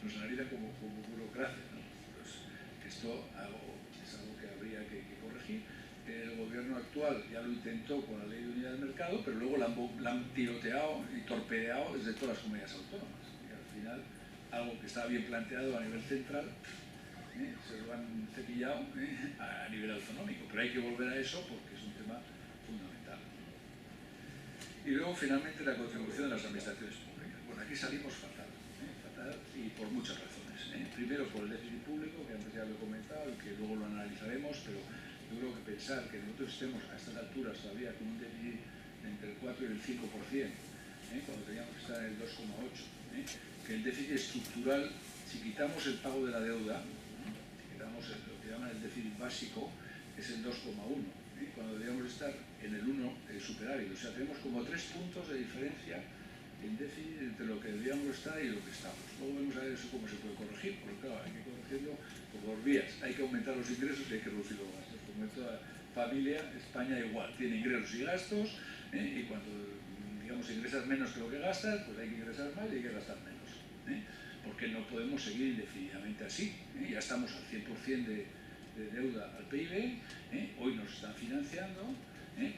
Nos analizan como burocracia, ¿no? Pues esto es algo que habría que corregir. El gobierno actual ya lo intentó con la ley de unidad de mercado, pero luego la han tiroteado y torpedeado desde todas las comunidades autónomas. Y al final, algo que estaba bien planteado a nivel central, se lo han cepillado a nivel autonómico. Pero hay que volver a eso porque es un tema fundamental. Y luego, finalmente, la contribución de las administraciones públicas. Bueno, aquí salimos fatal, fatal, y por muchas razones. Primero, por el déficit público, que antes ya lo he comentado y que luego lo analizaremos, pero yo creo que pensar que nosotros estemos a estas alturas todavía con un déficit entre el 4 y el 5%, cuando teníamos que estar en el 2,8%, que el déficit estructural, si quitamos el pago de la deuda, si quitamos lo que llaman el déficit básico, es el 2,1%. Cuando deberíamos estar en el 1 superávit. O sea, tenemos como 3 puntos de diferencia en déficit entre lo que deberíamos estar y lo que estamos. Luego vamos a ver eso cómo se puede corregir, porque claro, hay que corregirlo por dos vías. Hay que aumentar los ingresos y hay que reducir los gastos. Como en toda familia, España igual, tiene ingresos y gastos, y cuando, digamos, ingresas menos que lo que gastas, pues hay que ingresar más y hay que gastar menos. Porque no podemos seguir indefinidamente así. Ya estamos al 100% de deuda al PIB, hoy nos están financiando,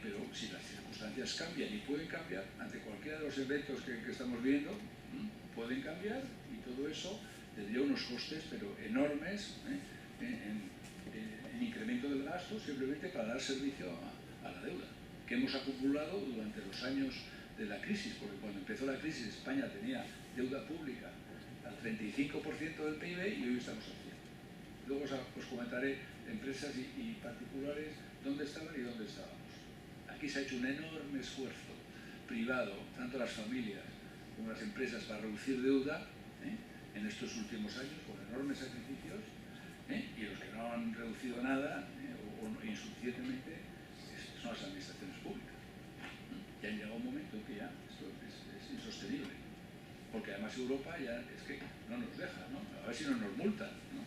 pero si las circunstancias cambian y pueden cambiar, ante cualquiera de los eventos que estamos viendo, pueden cambiar, y todo eso tendría unos costes pero enormes en incremento del gasto, simplemente para dar servicio a la deuda, que hemos acumulado durante los años de la crisis, porque cuando empezó la crisis España tenía deuda pública al 35% del PIB y hoy estamos al 100%. Luego os comentaré empresas y particulares dónde estaban y dónde estábamos. Aquí se ha hecho un enorme esfuerzo privado, tanto las familias como las empresas, para reducir deuda en estos últimos años, con enormes sacrificios, y los que no han reducido nada o insuficientemente son las administraciones públicas. Ya han llegado un momento que ya esto es insostenible, porque además Europa ya es que no nos deja, ¿no? A ver si no nos multan, ¿no?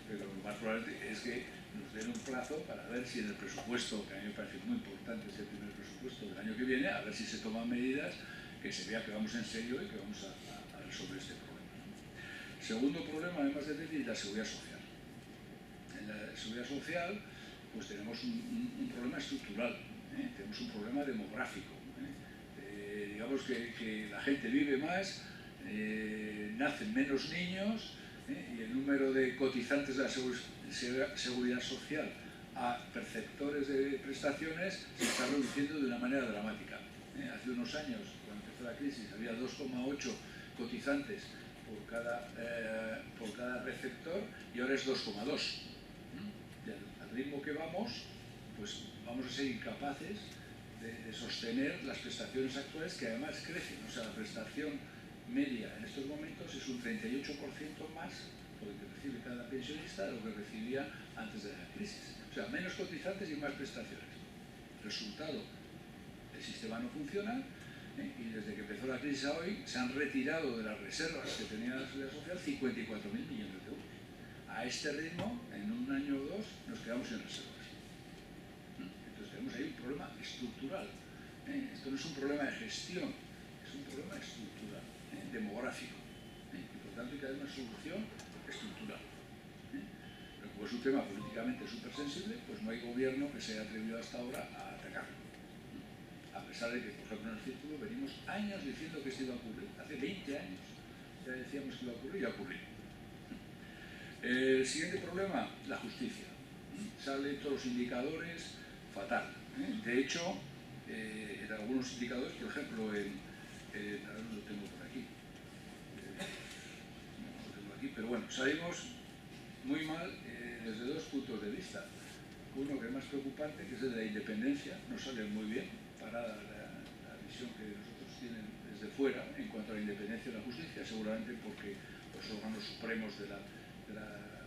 Pero lo más probable es que nos den un plazo para ver si en el presupuesto, que a mí me parece muy importante, es el primer presupuesto del año que viene, a ver si se toman medidas que se vea que vamos en serio y que vamos a resolver este problema, ¿no? Segundo problema, además del déficit, la seguridad social. En la seguridad social, pues tenemos un problema estructural, tenemos un problema demográfico. Digamos que la gente vive más, nacen menos niños, y el número de cotizantes de la seguridad social a perceptores de prestaciones se está reduciendo de una manera dramática. Hace unos años, cuando empezó la crisis, había 2,8 cotizantes por cada receptor y ahora es 2,2. Al ritmo que vamos, pues vamos a ser incapaces de sostener las prestaciones actuales, que además crecen. O sea, la prestación media en estos momentos es un 38% más por lo que recibe cada pensionista de lo que recibía antes de la crisis. O sea, menos cotizantes y más prestaciones. Resultado, el sistema no funciona, y desde que empezó la crisis a hoy se han retirado de las reservas que tenía la seguridad social 54.000 millones de euros. A este ritmo, en un año o dos, nos quedamos sin reservas. Entonces tenemos ahí un problema estructural. Esto no es un problema de gestión, es un problema estructural, demográfico. Y por tanto hay que dar una solución estructural. Pero como es un tema políticamente súper sensible, pues no hay gobierno que se haya atrevido hasta ahora a atacarlo. A pesar de que, por ejemplo, en el Círculo venimos años diciendo que esto iba a ocurrir. Hace 20 años ya decíamos que iba a ocurrir y ha ocurrido. El siguiente problema, la justicia. Salen todos los indicadores fatal. De hecho, en algunos indicadores, por ejemplo, ahora no lo tengo por aquí, no lo tengo aquí, pero bueno, salimos muy mal desde dos puntos de vista. Uno que es más preocupante, que es el de la independencia, no sale muy bien para la visión que nosotros tienen desde fuera en cuanto a la independencia de la justicia, seguramente porque los órganos supremos de la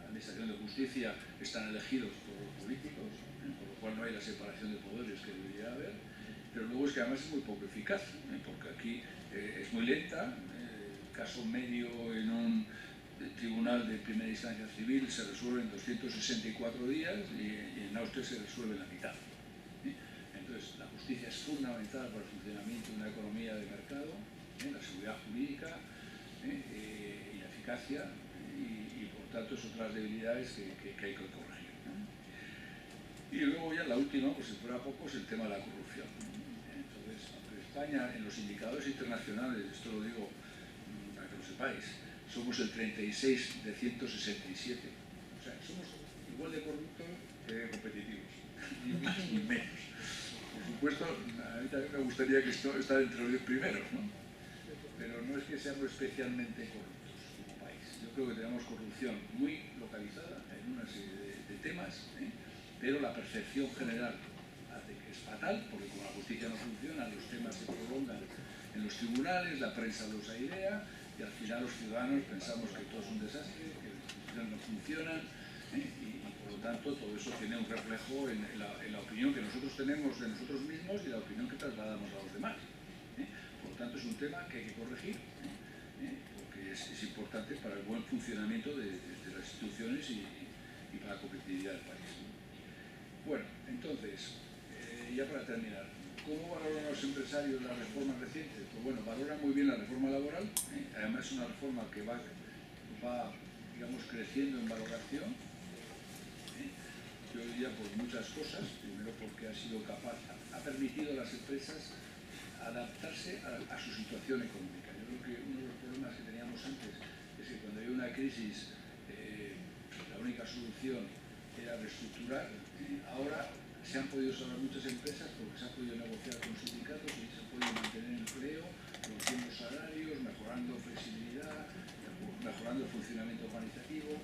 Administración de Justicia están elegidos por los políticos, por lo cual no hay la separación de poderes que debería haber, pero luego es que además es muy poco eficaz, porque aquí es muy lenta. El caso medio en un tribunal de primera instancia civil se resuelve en 264 días y en Austria se resuelve en la mitad. Entonces, la justicia es fundamental para el funcionamiento de una economía de mercado, la seguridad jurídica y la eficacia, y por tanto es otras debilidades que hay que corregir. Y luego ya la última, pues si fuera poco, es el tema de la corrupción. Entonces, aunque España en los indicadores internacionales, esto lo digo para que lo sepáis, somos el 36 de 167. O sea, somos igual de corruptos que competitivos, ni más ni menos. Es un supuesto, a mí también me gustaría que esto esté entre los 10 primeros, ¿no? Pero no es que seamos especialmente corruptos como país. Yo creo que tenemos corrupción muy localizada en una serie de temas, pero la percepción general hace que es fatal, porque como la justicia no funciona, los temas se prolongan en los tribunales, la prensa los airea, y al final los ciudadanos pensamos que todo es un desastre, que las instituciones no funcionan, y por lo tanto todo eso tiene un reflejo en la opinión que nosotros tenemos de nosotros mismos y la opinión que trasladamos a los demás. Por lo tanto es un tema que hay que corregir, porque es importante para el buen funcionamiento de las instituciones y para la competitividad del país. Bueno, entonces, ya para terminar, ¿cómo valoran los empresarios las reformas recientes? Pues bueno, valoran muy bien la reforma laboral, además es una reforma que va digamos, creciendo en valoración. Yo diría por muchas cosas, primero porque ha permitido a las empresas adaptarse a su situación económica. Yo creo que uno de los problemas que teníamos antes es que cuando había una crisis la única solución era reestructurar. Ahora se han podido salvar muchas empresas porque se ha podido negociar con sindicatos y se ha podido mantener empleo, reduciendo salarios, mejorando flexibilidad, mejorando el funcionamiento organizativo.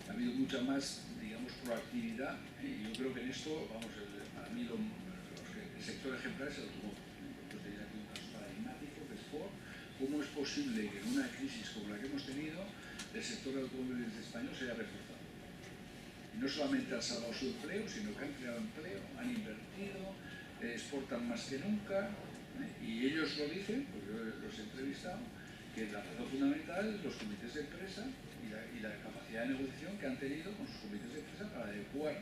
Ha habido mucha más, digamos, proactividad, y yo creo que en esto, vamos, para mí el sector ejemplar es el automóvil. Yo tenía aquí un caso paradigmático que es Ford. ¿Cómo es posible que en una crisis como la que hemos tenido el sector de automóviles español se haya reforzado? Y no solamente han salvado su empleo, sino que han creado empleo, han invertido, exportan más que nunca, y ellos lo dicen, porque yo los he entrevistado, que la razón fundamental es los comités de empresa y la capacidad de negociación que han tenido con sus comités de empresa para adecuar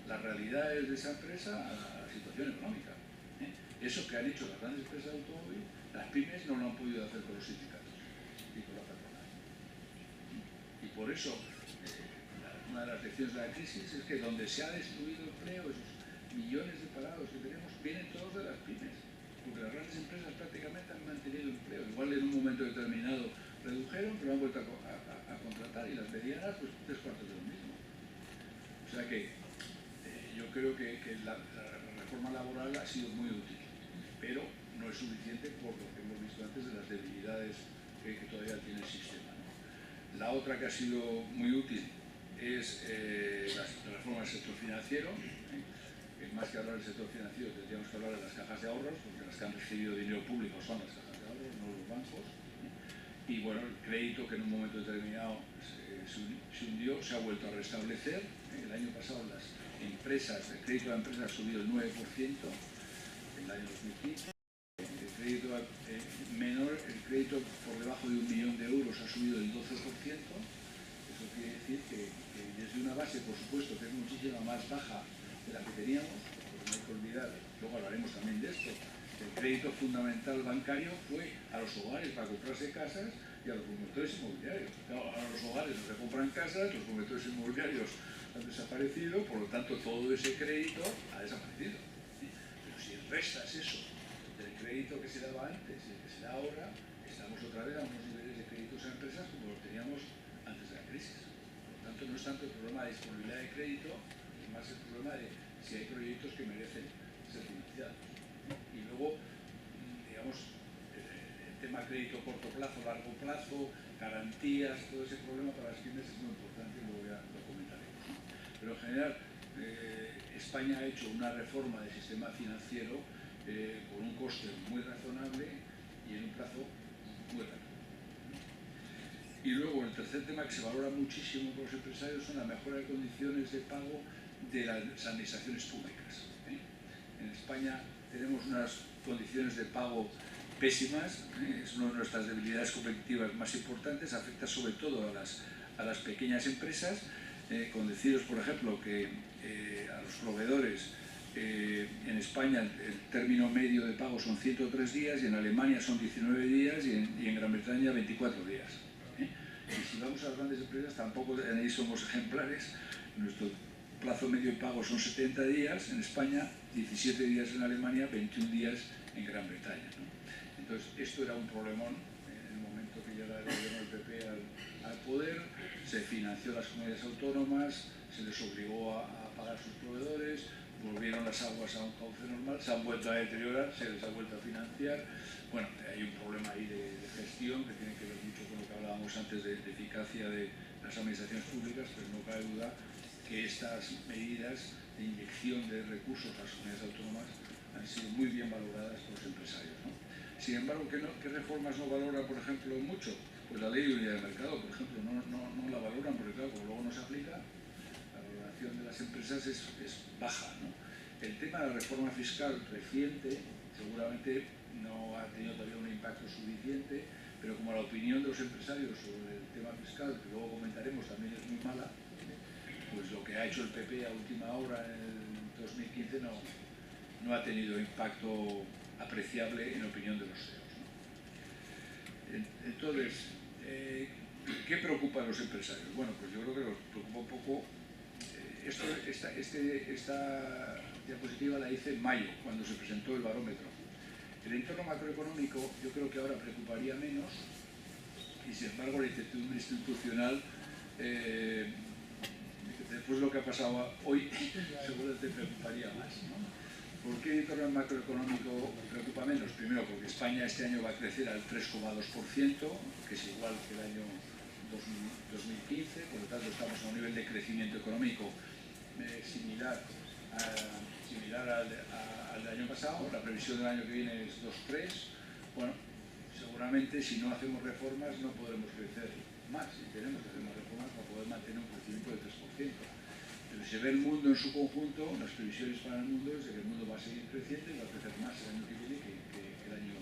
las realidades de esa empresa a la situación económica. Eso que han hecho las grandes empresas de automóvil, las pymes no lo han podido hacer con los sindicatos y con la patronal. Y por eso, una de las lecciones de la crisis es que donde se ha destruido empleo, esos millones de parados que tenemos, vienen todos de las pymes, porque las grandes empresas prácticamente han mantenido empleo. Igual en un momento determinado redujeron, pero han vuelto a contratar, y las medianas, pues 3/4 de lo mismo. O sea que yo creo que la reforma laboral ha sido muy útil, pero no es suficiente por lo que hemos visto antes de las debilidades que todavía tiene el sistema, ¿no? La otra que ha sido muy útil es la reforma del sector financiero. Más que hablar del sector financiero, tendríamos que hablar de las cajas de ahorros, porque las que han recibido dinero público son las cajas de ahorros, no los bancos. Y bueno, el crédito, que en un momento determinado se hundió, se ha vuelto a restablecer. El año pasado el crédito de empresas ha subido el 9% en el año 2015. El crédito menor, el crédito por debajo de 1 millón de euros ha subido el 12%. Eso quiere decir que desde una base, por supuesto, que es muchísimo más baja de la que teníamos, porque no hay que olvidar, luego hablaremos también de esto, el crédito fundamental bancario fue a los hogares para comprarse casas y a los promotores inmobiliarios. Claro, a los hogares no se compran casas, los promotores inmobiliarios han desaparecido, por lo tanto todo ese crédito ha desaparecido. Pero si restas eso del crédito que se daba antes y el que se da ahora, estamos otra vez a unos niveles de créditos a empresas como los teníamos antes de la crisis. Por lo tanto, no es tanto el problema de disponibilidad de crédito, es más el problema de si hay proyectos que merecen ser financiados. Y luego, digamos, el tema crédito corto plazo, largo plazo, garantías, todo ese problema para las pymes es muy importante, y luego ya lo comentaremos. Pero en general, España ha hecho una reforma del sistema financiero con un coste muy razonable y en un plazo muy rápido. Y luego el tercer tema que se valora muchísimo por los empresarios son la mejora de condiciones de pago de las administraciones públicas. En España tenemos unas condiciones de pago pésimas, es una de nuestras debilidades competitivas más importantes, afecta sobre todo a las pequeñas empresas, con deciros, por ejemplo, que a los proveedores en España el término medio de pago son 103 días y en Alemania son 19 días y en Gran Bretaña 24 días. Y si vamos a las grandes empresas, tampoco ahí somos ejemplares. Nuestro plazo medio de pago son 70 días en España, 17 días en Alemania, 21 días en Gran Bretaña, ¿no? Entonces, esto era un problemón en el momento que llegó el gobierno del PP al poder. Se financió las comunidades autónomas, se les obligó a pagar sus proveedores, volvieron las aguas a un cauce normal, se han vuelto a deteriorar, se les ha vuelto a financiar. Bueno, hay un problema ahí de gestión que tiene que ver mucho con lo que hablábamos antes de eficacia de las administraciones públicas, pero no cabe duda que estas medidas de inyección de recursos a las comunidades autónomas han sido muy bien valoradas por los empresarios, ¿no? Sin embargo, ¿qué reformas no valoran, por ejemplo, mucho? Pues la ley de unidad de mercado, por ejemplo, no la valoran porque, claro, como luego no se aplica, la valoración de las empresas es baja, ¿no? El tema de la reforma fiscal reciente seguramente no ha tenido todavía un impacto suficiente, pero como la opinión de los empresarios sobre el tema fiscal, que luego comentaremos, también es muy mala, pues lo que ha hecho el PP a última hora en el 2015 no ha tenido impacto apreciable en opinión de los CEOs, ¿no? Entonces, ¿qué preocupa a los empresarios? Bueno, pues yo creo que los preocupa un poco. Esta diapositiva la hice en mayo, cuando se presentó el barómetro. El entorno macroeconómico yo creo que ahora preocuparía menos, y sin embargo la incertidumbre institucional, después de lo que ha pasado hoy, seguramente preocuparía más, ¿no? ¿Por qué el entorno macroeconómico preocupa menos? Primero, porque España este año va a crecer al 3,2%, que es igual que el año 2015, por lo tanto estamos a un nivel de crecimiento económico similar al del año pasado. La previsión del año que viene es 2,3%. Bueno, seguramente si no hacemos reformas no podremos crecer más, y tenemos que hacer más reformas para poder mantener un crecimiento del 3%. Pero si se ve el mundo en su conjunto, las previsiones para el mundo es de que el mundo va a seguir creciendo y va a crecer más el año que viene que el año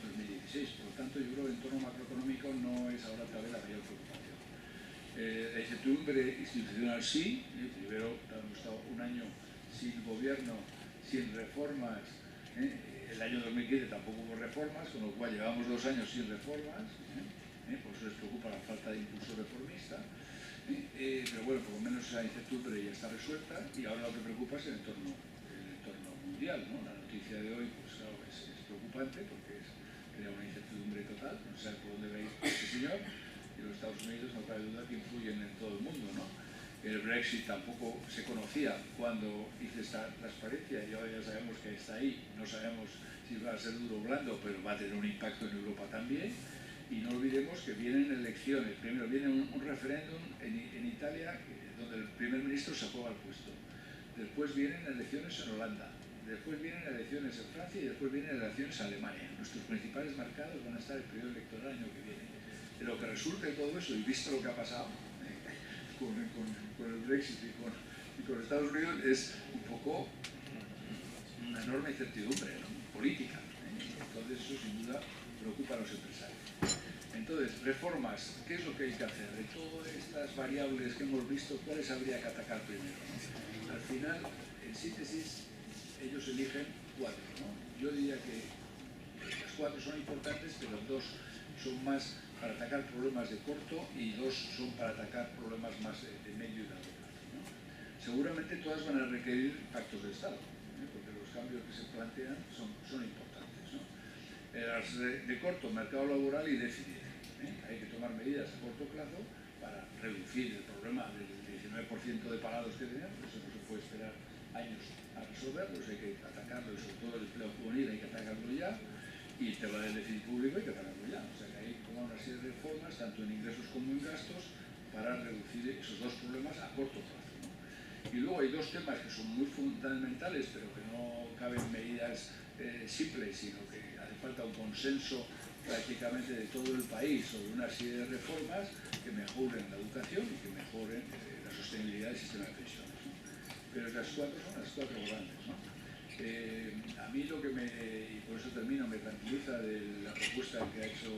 2016. Por lo tanto, yo creo que el entorno macroeconómico no es ahora tal vez la mayor preocupación. La incertidumbre institucional sí. Primero, hemos estado un año sin gobierno, sin reformas. El año 2015 tampoco hubo reformas, con lo cual llevamos 2 años sin reformas. Por eso les preocupa la falta de impulso reformista. Pero bueno, por lo menos esa incertidumbre ya está resuelta, y ahora lo que preocupa es el entorno mundial, ¿no? La noticia de hoy, pues claro, es preocupante porque crea una incertidumbre total, no se sabe por dónde va a ir este señor, y los Estados Unidos no cabe duda que influyen en todo el mundo, ¿no? El Brexit tampoco se conocía cuando hice esta transparencia, y ahora ya sabemos que está ahí, no sabemos si va a ser duro o blando, pero va a tener un impacto en Europa también. Y no olvidemos que vienen elecciones. Primero viene un referéndum en Italia, donde el primer ministro se juega al puesto. Después vienen elecciones en Holanda. Después vienen elecciones en Francia, y después vienen elecciones en Alemania. Nuestros principales mercados van a estar en el periodo electoral el año que viene. De lo que resulte de todo eso, y visto lo que ha pasado con el Brexit y con Estados Unidos, es un poco una enorme incertidumbre, ¿no? Política. Entonces eso sin duda preocupa a los empresarios. Entonces, reformas, ¿qué es lo que hay que hacer? De todas estas variables que hemos visto, ¿cuáles habría que atacar primero, ¿no? Al final, en síntesis, ellos eligen 4, ¿no? Yo diría que las 4 son importantes, pero 2 son más para atacar problemas de corto y 2 son para atacar problemas más de medio y largo plazo, ¿no? Seguramente todas van a requerir pactos de Estado, porque los cambios que se plantean son importantes, ¿no? Las de corto, mercado laboral y déficit. Hay que tomar medidas a corto plazo para reducir el problema del 19% de parados que tenemos. Eso no se puede esperar años a resolverlo, hay que atacarlo, y sobre todo el empleo juvenil hay que atacarlo ya, y el tema del déficit público hay que atacarlo ya. O sea que hay que tomar una serie de reformas, tanto en ingresos como en gastos, para reducir esos 2 problemas a corto plazo, ¿no? Y luego hay 2 temas que son muy fundamentales, pero que no caben medidas simples, sino que hace falta un consenso prácticamente de todo el país sobre una serie de reformas que mejoren la educación y que mejoren la sostenibilidad del sistema de pensiones, ¿no? Pero las 4 son las 4 grandes, ¿no? A mí lo que y por eso termino, me tranquiliza de la propuesta que ha hecho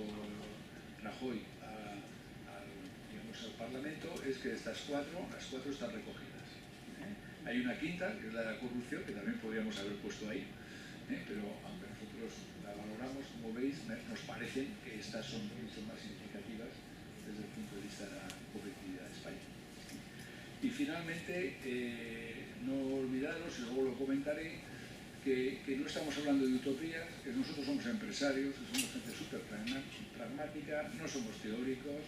Rajoy al Parlamento, es que las 4 están recogidas. Hay una quinta, que es la de la corrupción, que también podríamos haber puesto ahí, pero aunque nosotros la valoramos, como veis, nos parecen que estas son mucho más significativas desde el punto de vista de la competitividad de España. Y finalmente, no olvidaros, y luego lo comentaré, que no estamos hablando de utopías, que nosotros somos empresarios, que somos gente súper pragmática, no somos teóricos,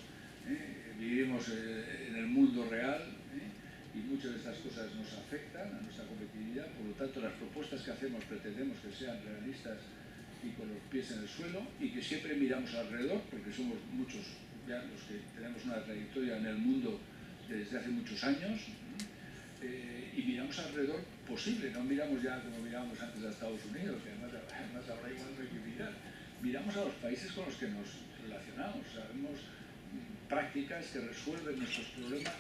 vivimos en el mundo real, y muchas de estas cosas nos afectan a nuestra competitividad. Por lo tanto, las propuestas que hacemos pretendemos que sean realistas y con los pies en el suelo, y que siempre miramos alrededor, porque somos muchos ya los que tenemos una trayectoria en el mundo desde hace muchos años, y miramos alrededor posible, no miramos ya como mirábamos antes a Estados Unidos, que además ahora igual no hay que mirar. Miramos a los países con los que nos relacionamos, sabemos prácticas que resuelven nuestros problemas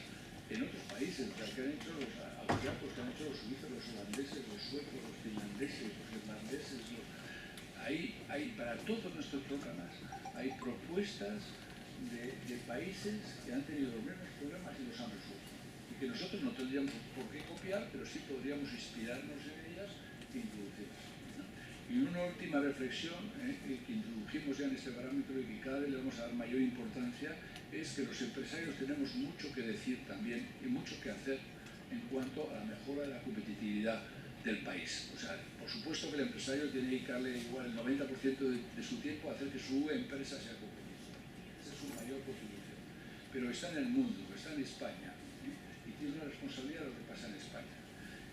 en otros países, que han hecho los austriacos, que han hecho los suizos, los holandeses, los suecos, los finlandeses, los irlandeses. Hay para todos nuestros programas hay propuestas de países que han tenido los mismos problemas y los han resuelto, y que nosotros no tendríamos por qué copiar, pero sí podríamos inspirarnos en ellas e introducirlas, ¿no? Y una última reflexión que introdujimos ya en este parámetro y que cada vez le vamos a dar mayor importancia, es que los empresarios tenemos mucho que decir también y mucho que hacer en cuanto a la mejora de la competitividad del país. O sea, por supuesto que el empresario tiene que dedicarle igual el 90% de su tiempo a hacer que su empresa sea competitiva. Esa es su mayor contribución. Pero está en el mundo, está en España, y tiene una responsabilidad de lo que pasa en España.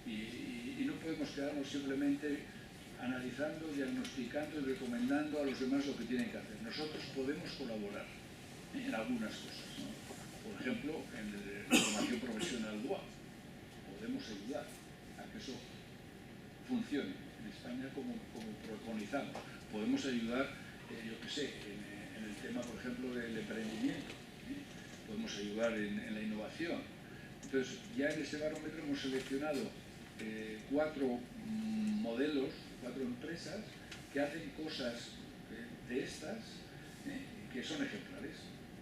Y no podemos quedarnos simplemente analizando, diagnosticando y recomendando a los demás lo que tienen que hacer. Nosotros podemos colaborar en algunas cosas, ¿no? Por ejemplo, en la formación profesional dual. Podemos ayudar a que eso funcione en España como preconizamos. Podemos ayudar, yo qué sé, en el tema, por ejemplo, del emprendimiento, podemos ayudar en la innovación. Entonces, ya en este barómetro hemos seleccionado 4 modelos, 4 empresas que hacen cosas de estas que son ejemplares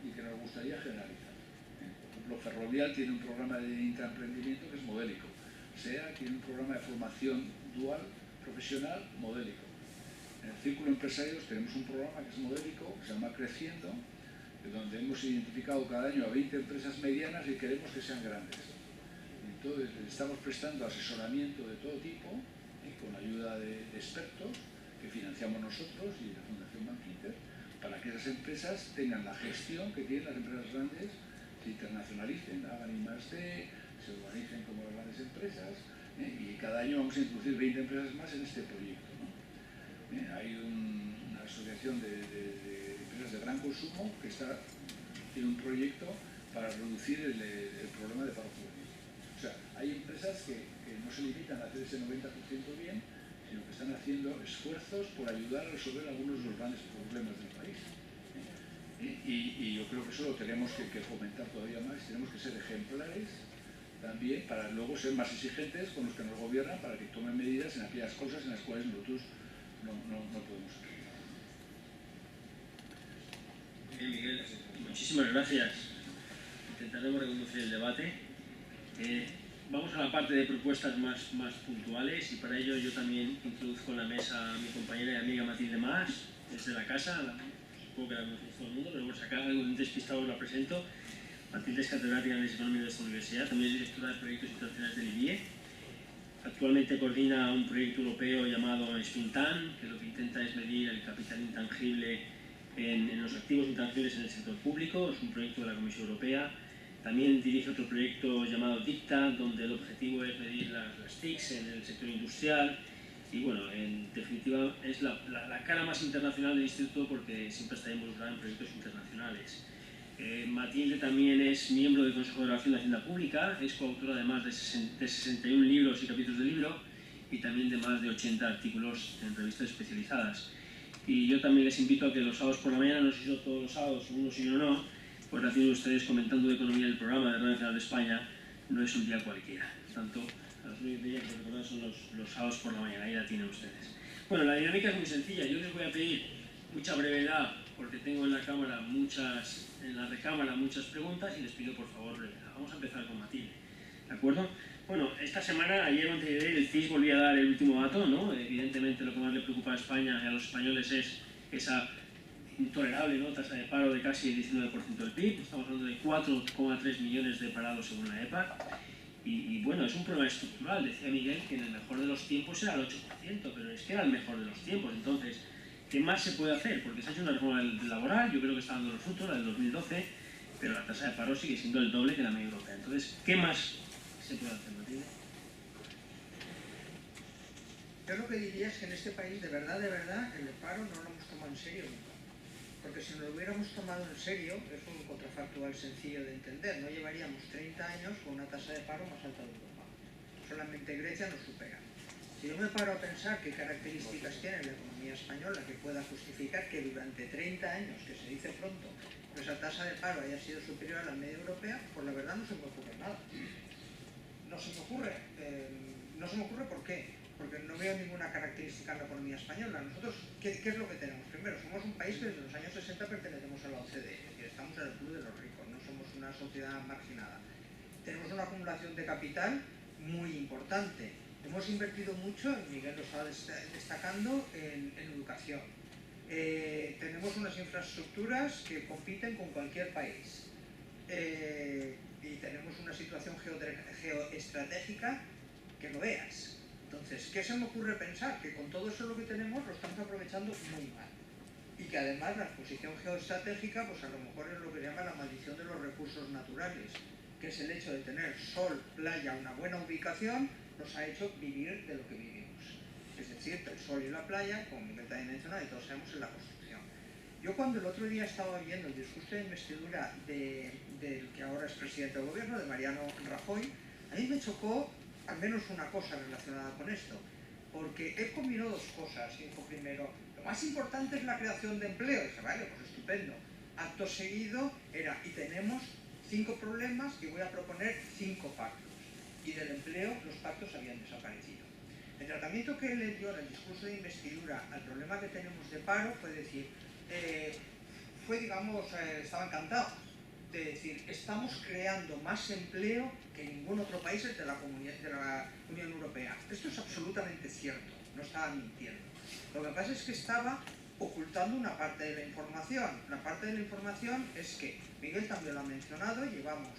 y que nos gustaría generalizar. Por ejemplo, Ferrovial tiene un programa de intraemprendimiento que es modélico. SEA tiene un programa de formación dual profesional modélico. En el Círculo Empresarios tenemos un programa que es modélico, que se llama Creciendo, donde hemos identificado cada año a 20 empresas medianas y queremos que sean grandes. Entonces, les estamos prestando asesoramiento de todo tipo, con ayuda de expertos que financiamos nosotros y la Fundación Bankinter, para que esas empresas tengan la gestión que tienen las empresas grandes, se internacionalicen, hagan I+D, se organicen como las grandes empresas, y cada año vamos a introducir 20 empresas más en este proyecto, ¿no? Hay una asociación de empresas de gran consumo que tiene un proyecto para reducir el problema de paro juvenil. O sea, hay empresas que no se limitan a hacer ese 90% bien, sino que están haciendo esfuerzos por ayudar a resolver algunos de los grandes problemas del país. Y yo creo que eso lo tenemos que fomentar todavía más, tenemos que ser ejemplares también para luego ser más exigentes con los que nos gobiernan para que tomen medidas en aquellas cosas en las cuales nosotros no podemos hacer. Bien, Miguel, muchísimas gracias. Intentaremos reconducir el debate. Vamos a la parte de propuestas más puntuales, y para ello yo también introduzco en la mesa a mi compañera y amiga Matilde Mas, desde la casa. Supongo que la conocéis todo el mundo, pero por si acaso algún despistado os la presento. Matilde es catedrática de Economía de esta universidad, también es directora de proyectos internacionales del IBIE. Actualmente coordina un proyecto europeo llamado Spintan, que lo que intenta es medir el capital intangible en los activos intangibles en el sector público. Es un proyecto de la Comisión Europea. También dirige otro proyecto llamado DICTA, donde el objetivo es medir las TICs en el sector industrial. Y bueno, en definitiva es la cara más internacional del instituto, porque siempre está involucrada en proyectos internacionales. Matilde también es miembro del Consejo de Evaluación de Hacienda Pública, es coautora de más de 61 libros y capítulos de libro, y también de más de 80 artículos en revistas especializadas. Y yo también les invito a que los sábados por la mañana, no sé si todos los sábados, unos sí o no, pues la tienen ustedes comentando de economía del programa de Radio Nacional de España. No es un día cualquiera. Tanto a las 9 y media, que recordad, son los sábados por la mañana, ahí la tienen ustedes. Bueno, la dinámica es muy sencilla. Yo les voy a pedir mucha brevedad, porque tengo en la recámara muchas preguntas, y les pido por favor brevedad. Vamos a empezar con Matilde, ¿de acuerdo? Bueno, esta semana, ayer o antes de ayer, el CIS volvía a dar el último dato, ¿no? Evidentemente lo que más le preocupa a España y a los españoles es esa intolerable, ¿no?, tasa de paro de casi el 19% del PIB. Estamos hablando de 4,3 millones de parados según la EPA. Y bueno, es un problema estructural. Decía Miguel que en el mejor de los tiempos era el 8%, pero es que era el mejor de los tiempos. Entonces, ¿qué más se puede hacer? Porque se ha hecho una reforma laboral, yo creo que está dando los frutos, la del 2012, pero la tasa de paro sigue siendo el doble que la media europea. Entonces, ¿qué más se puede hacer, Matilde? Yo lo que diría es que en este país, de verdad, el paro no lo hemos tomado en serio nunca. Porque si nos lo hubiéramos tomado en serio, es un contrafactual sencillo de entender. No llevaríamos 30 años con una tasa de paro más alta de Europa. Solamente Grecia nos supera. Si yo me paro a pensar qué características tiene la economía española que pueda justificar que durante 30 años, que se dice pronto, esa tasa de paro haya sido superior a la media europea, pues la verdad no se me ocurre nada. No se me ocurre. No se me ocurre ¿por qué? Porque no veo ninguna característica en la economía española. Nosotros, ¿qué es lo que tenemos? Primero, somos un país que desde los años 60 pertenecemos a la OCDE, es decir, estamos en el club de los ricos, no somos una sociedad marginada. Tenemos una acumulación de capital muy importante. Hemos invertido mucho, Miguel lo estaba destacando, en educación. Tenemos unas infraestructuras que compiten con cualquier país. Y tenemos una situación geoestratégica que lo veas. Entonces, ¿qué se me ocurre pensar? Que con todo eso lo que tenemos lo estamos aprovechando muy mal. Y que además la exposición geoestratégica, pues a lo mejor es lo que se llama la maldición de los recursos naturales, que es el hecho de tener sol, playa, una buena ubicación, nos ha hecho vivir de lo que vivimos. Es decir, el sol y la playa, como Miguel también mencionado, y todos sabemos, en la construcción. Yo cuando el otro día estaba viendo el discurso de investidura del que ahora es presidente del gobierno, de Mariano Rajoy, a mí me chocó al menos una cosa relacionada con esto, porque él combinó dos cosas. Dijo primero, lo más importante es la creación de empleo. Y dije, vale, pues estupendo. Acto seguido era, y tenemos 5 problemas y voy a proponer 5 pactos. Y del empleo los pactos habían desaparecido. El tratamiento que él le dio en el discurso de investidura al problema que tenemos de paro fue decir, estaba encantado de decir, estamos creando más empleo que ningún otro país de la Unión Europea. Esto es absolutamente cierto, no estaba mintiendo. Lo que pasa es que estaba ocultando una parte de la información. La parte de la información es que, Miguel también lo ha mencionado, llevamos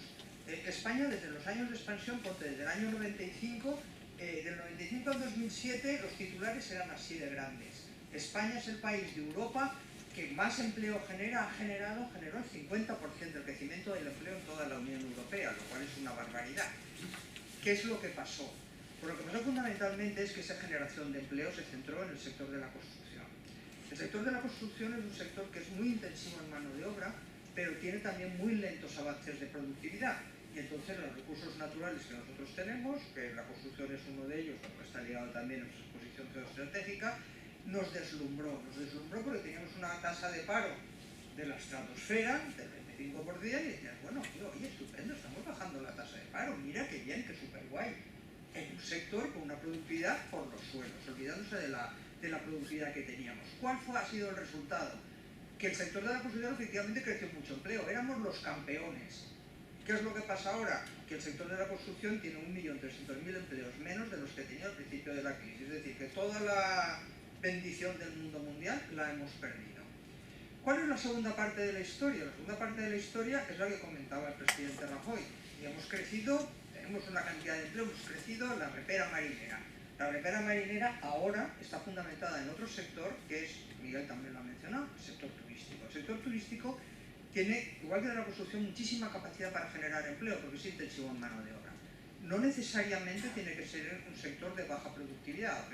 España desde los años de expansión, porque desde el año 95, del 95 al 2007 los titulares eran así de grandes. España es el país de Europa que más empleo generó el 50% del crecimiento del empleo en toda la Unión Europea, lo cual es una barbaridad. ¿Qué es lo que pasó? Pues lo que pasó fundamentalmente es que esa generación de empleo se centró en el sector de la construcción. El sector de la construcción es un sector que es muy intensivo en mano de obra, pero tiene también muy lentos avances de productividad. Y entonces los recursos naturales que nosotros tenemos, que la construcción es uno de ellos, porque está ligado también a nuestra exposición geoestratégica, nos deslumbró porque teníamos una tasa de paro de la estratosfera del 25%, y decías, bueno, tío, oye, estupendo, estamos bajando la tasa de paro, mira qué bien, qué súper guay. En un sector con una productividad por los suelos, olvidándose de la productividad que teníamos. ¿Cuál ha sido el resultado? Que el sector de la construcción efectivamente creció mucho empleo, éramos los campeones. ¿Qué es lo que pasa ahora? Que el sector de la construcción tiene 1.300.000 empleos menos de los que tenía al principio de la crisis, es decir, que toda la bendición del mundo mundial la hemos perdido. ¿Cuál es la segunda parte de la historia? La segunda parte de la historia es la que comentaba el presidente Rajoy. Y hemos crecido, tenemos una cantidad de empleo, hemos crecido la repera marinera. La repera marinera ahora está fundamentada en otro sector, que es, Miguel también lo ha mencionado, el sector turístico. El sector turístico tiene, igual que de la construcción, muchísima capacidad para generar empleo, porque es intensivo en mano de obra. No necesariamente tiene que ser un sector de baja productividad o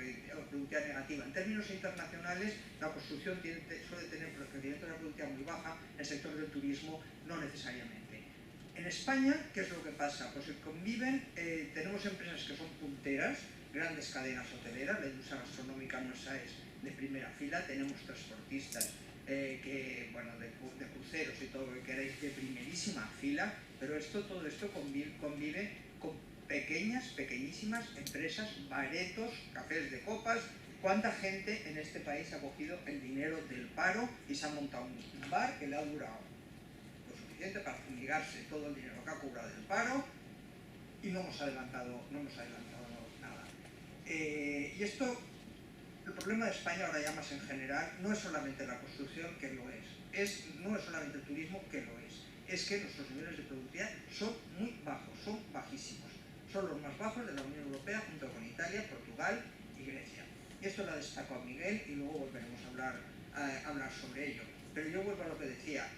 productividad negativa. En términos internacionales, la construcción suele tener crecimiento de la productividad muy baja, el sector del turismo no necesariamente. En España, ¿qué es lo que pasa? Pues conviven, tenemos empresas que son punteras, grandes cadenas hoteleras, la industria gastronómica nuestra es de primera fila, tenemos transportistas, de cruceros y todo lo que queráis, de primerísima fila, pero todo esto convive con pequeñísimas empresas, baretos, cafés de copas. ¿Cuánta gente en este país ha cogido el dinero del paro y se ha montado un bar que le ha durado lo suficiente para fumigarse todo el dinero que ha cobrado del paro y no hemos adelantado nada? Y esto, el problema de España ahora ya más en general, no es solamente la construcción, que lo no es solamente el turismo, que lo es que nuestros niveles de productividad son muy bajos, son bajísimos. Son los más bajos de la Unión Europea junto con Italia, Portugal y Grecia. Y esto lo ha destacado Miguel y luego volveremos a hablar sobre ello. Pero yo vuelvo a lo que decía,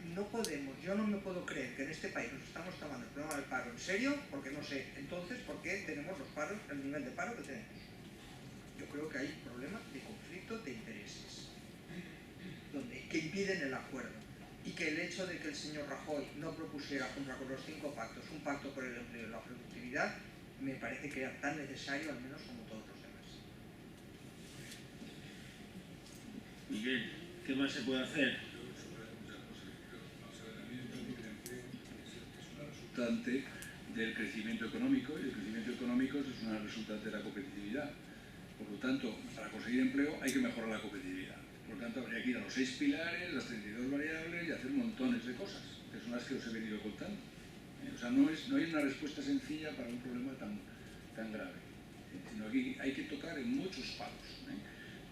yo no me puedo creer que en este país nos estamos tomando el problema del paro en serio, porque no sé entonces por qué tenemos los paros, el nivel de paro que tenemos. Yo creo que hay problemas de conflicto de intereses, que impiden el acuerdo. Y que el hecho de que el señor Rajoy no propusiera, junto con los 5 pactos, un pacto por el empleo y la productividad, me parece que era tan necesario, al menos como todos los demás. Miguel, ¿qué más se puede hacer? Del crecimiento económico, y el crecimiento económico es una resultante de la competitividad. Por lo tanto, para conseguir empleo hay que mejorar la competitividad. Por lo tanto, habría que ir a los 6 pilares, las 32 variables y hacer montones de cosas, que son las que os he venido contando. O sea, no hay una respuesta sencilla para un problema tan grave, sino que hay que tocar en muchos palos.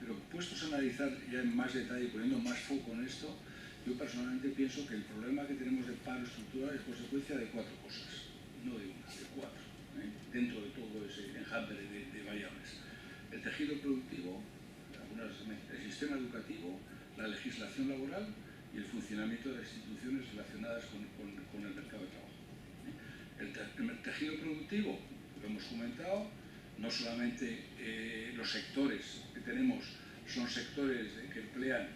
Pero puestos a analizar ya en más detalle, poniendo más foco en esto, yo personalmente pienso que el problema que tenemos de paro estructural es consecuencia de 4 cosas, no de una, de 4, dentro de todo ese enjambre de variables. El tejido productivo, el sistema educativo, la legislación laboral y el funcionamiento de las instituciones relacionadas con el mercado de trabajo. El tejido productivo, lo hemos comentado, no solamente los sectores que tenemos son sectores que emplean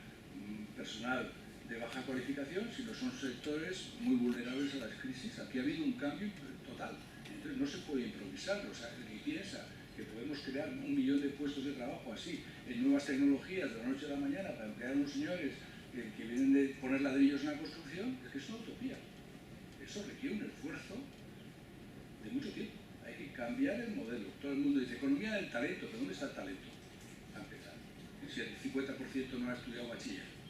personal de baja cualificación, sino son sectores muy vulnerables a las crisis. Aquí ha habido un cambio total. Entonces no se puede improvisar. O sea, el que piensa que podemos crear 1 millón de puestos de trabajo así, en nuevas tecnologías de la noche a la mañana para emplear a unos señores que vienen de poner ladrillos en la construcción, es que es una utopía. Eso requiere un esfuerzo de mucho tiempo. Hay que cambiar el modelo. Todo el mundo dice, economía del talento, ¿pero dónde está el talento? A empezar. Si el 50% no ha estudiado bachiller.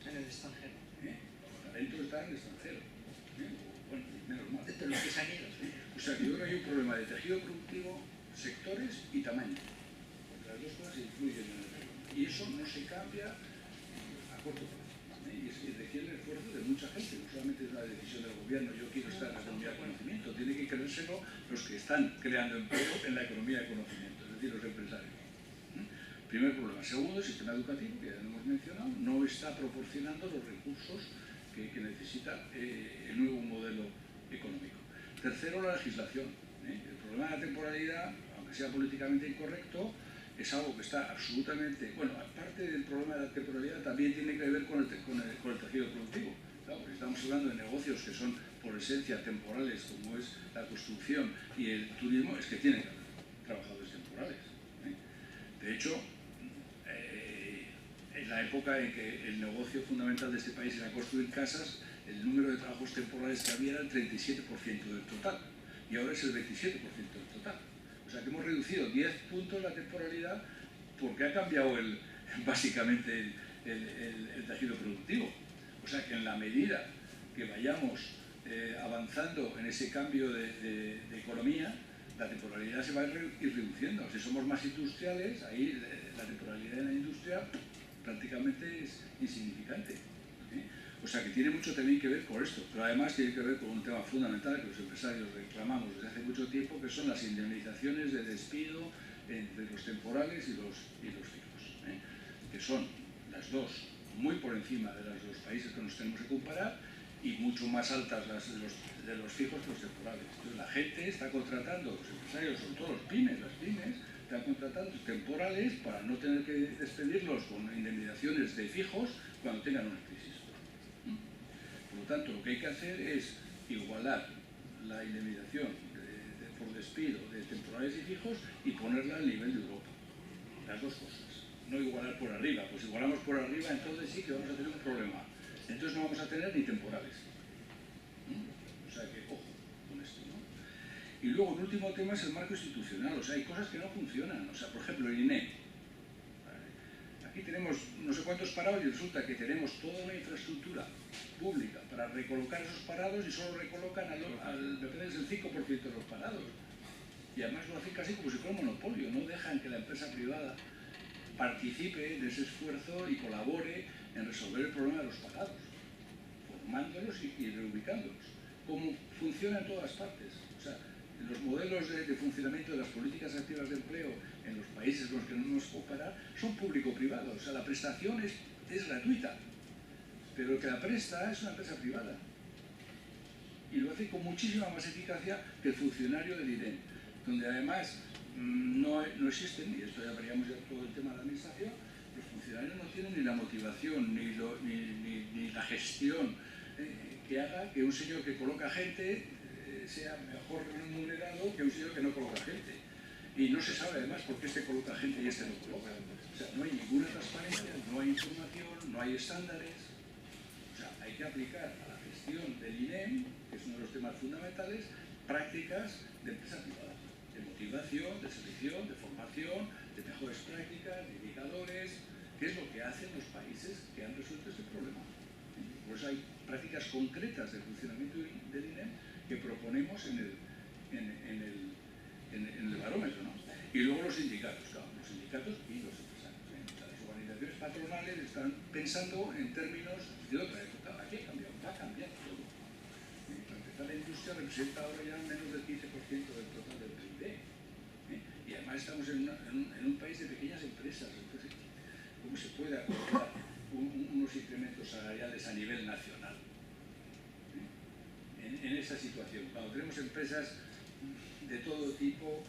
En el extranjero. El talento está en el extranjero. Bueno, menos mal. De los que se han ido. O sea, que yo creo que hay un problema de tejido productivo, sectores y tamaño. Porque las dos cosas influyen en el problema. Y eso no se cambia a corto plazo. Y requiere el esfuerzo de mucha gente, no solamente es una decisión del gobierno, yo quiero estar en la economía de conocimiento, tiene que creérselo los que están creando empleo en la economía de conocimiento, es decir, los empresarios. Primer problema. Segundo, el sistema educativo, que ya lo hemos mencionado, no está proporcionando los recursos que necesita el nuevo modelo económico. Tercero, la legislación. El problema de la temporalidad, aunque sea políticamente incorrecto, es algo que está absolutamente... Bueno, aparte del problema de la temporalidad, también tiene que ver con el tejido productivo. Claro, porque estamos hablando de negocios que son, por esencia, temporales, como es la construcción y el turismo, es que tienen que haber trabajadores temporales. De hecho, en la época en que el negocio fundamental de este país era construir casas, el número de trabajos temporales que había era el 37% del total, y ahora es el 27% del total. O sea que hemos reducido 10 puntos la temporalidad porque ha cambiado básicamente el tejido productivo. O sea que en la medida que vayamos avanzando en ese cambio de economía, la temporalidad se va a ir reduciendo. Si somos más industriales, ahí la temporalidad en la industria prácticamente es insignificante. O sea que tiene mucho también que ver con esto, pero además tiene que ver con un tema fundamental que los empresarios reclamamos desde hace mucho tiempo, que son las indemnizaciones de despido entre los temporales y los fijos, que son las dos muy por encima de las de los países que nos tenemos que comparar y mucho más altas las de los fijos que los temporales. Entonces la gente está contratando, los empresarios, sobre todo las pymes, están contratando temporales para no tener que despedirlos con indemnizaciones de fijos cuando tengan una crisis. Por lo tanto, lo que hay que hacer es igualar la indemnización por despido de temporales y fijos y ponerla al nivel de Europa. Las dos cosas. No igualar por arriba. Pues si igualamos por arriba, entonces sí que vamos a tener un problema. Entonces no vamos a tener ni temporales. O sea que, ojo con esto, ¿no? Y luego, el último tema es el marco institucional. O sea, hay cosas que no funcionan. O sea, por ejemplo, el INE. Aquí tenemos no sé cuántos parados y resulta que tenemos toda una infraestructura pública para recolocar esos parados y solo recolocan depende del 5% de los parados. Y además lo hacen casi como si fuera un monopolio, no dejan que la empresa privada participe de ese esfuerzo y colabore en resolver el problema de los parados, formándolos y reubicándolos, como funciona en todas partes. O sea, los modelos de funcionamiento de las políticas activas de empleo en los países con los que no nos comparar son público-privados. O sea, la prestación es gratuita. pero el que la presta es una empresa privada. Y lo hace con muchísima más eficacia que el funcionario del IREN, donde además no existen, y esto ya veríamos ya todo el tema de la administración, los funcionarios no tienen ni la motivación, ni la gestión que haga que un señor que coloca gente sea mejor remunerado que un señor que no coloca gente. Y no se sabe además por qué este coloca gente y este no coloca. O sea, no hay ninguna transparencia, no hay información, no hay estándares. O sea, hay que aplicar a la gestión del INEM, que es uno de los temas fundamentales, prácticas de empresa privada, de motivación, de selección, de formación, de mejores prácticas, de indicadores, que es lo que hacen los países que han resuelto este problema. Por eso hay prácticas concretas del funcionamiento del INEM que proponemos en el barómetro, ¿no? Y luego los sindicatos, claro, los sindicatos y los empresarios. Las organizaciones patronales están pensando en términos de otra época. Aquí ha cambiado, va a cambiar todo. Para empezar, la industria representa ahora ya menos del 15% del total del PIB. Y además estamos en un país de pequeñas empresas. Entonces, ¿cómo se puede acordar unos incrementos salariales a nivel nacional? En esa situación, cuando tenemos empresas de todo tipo,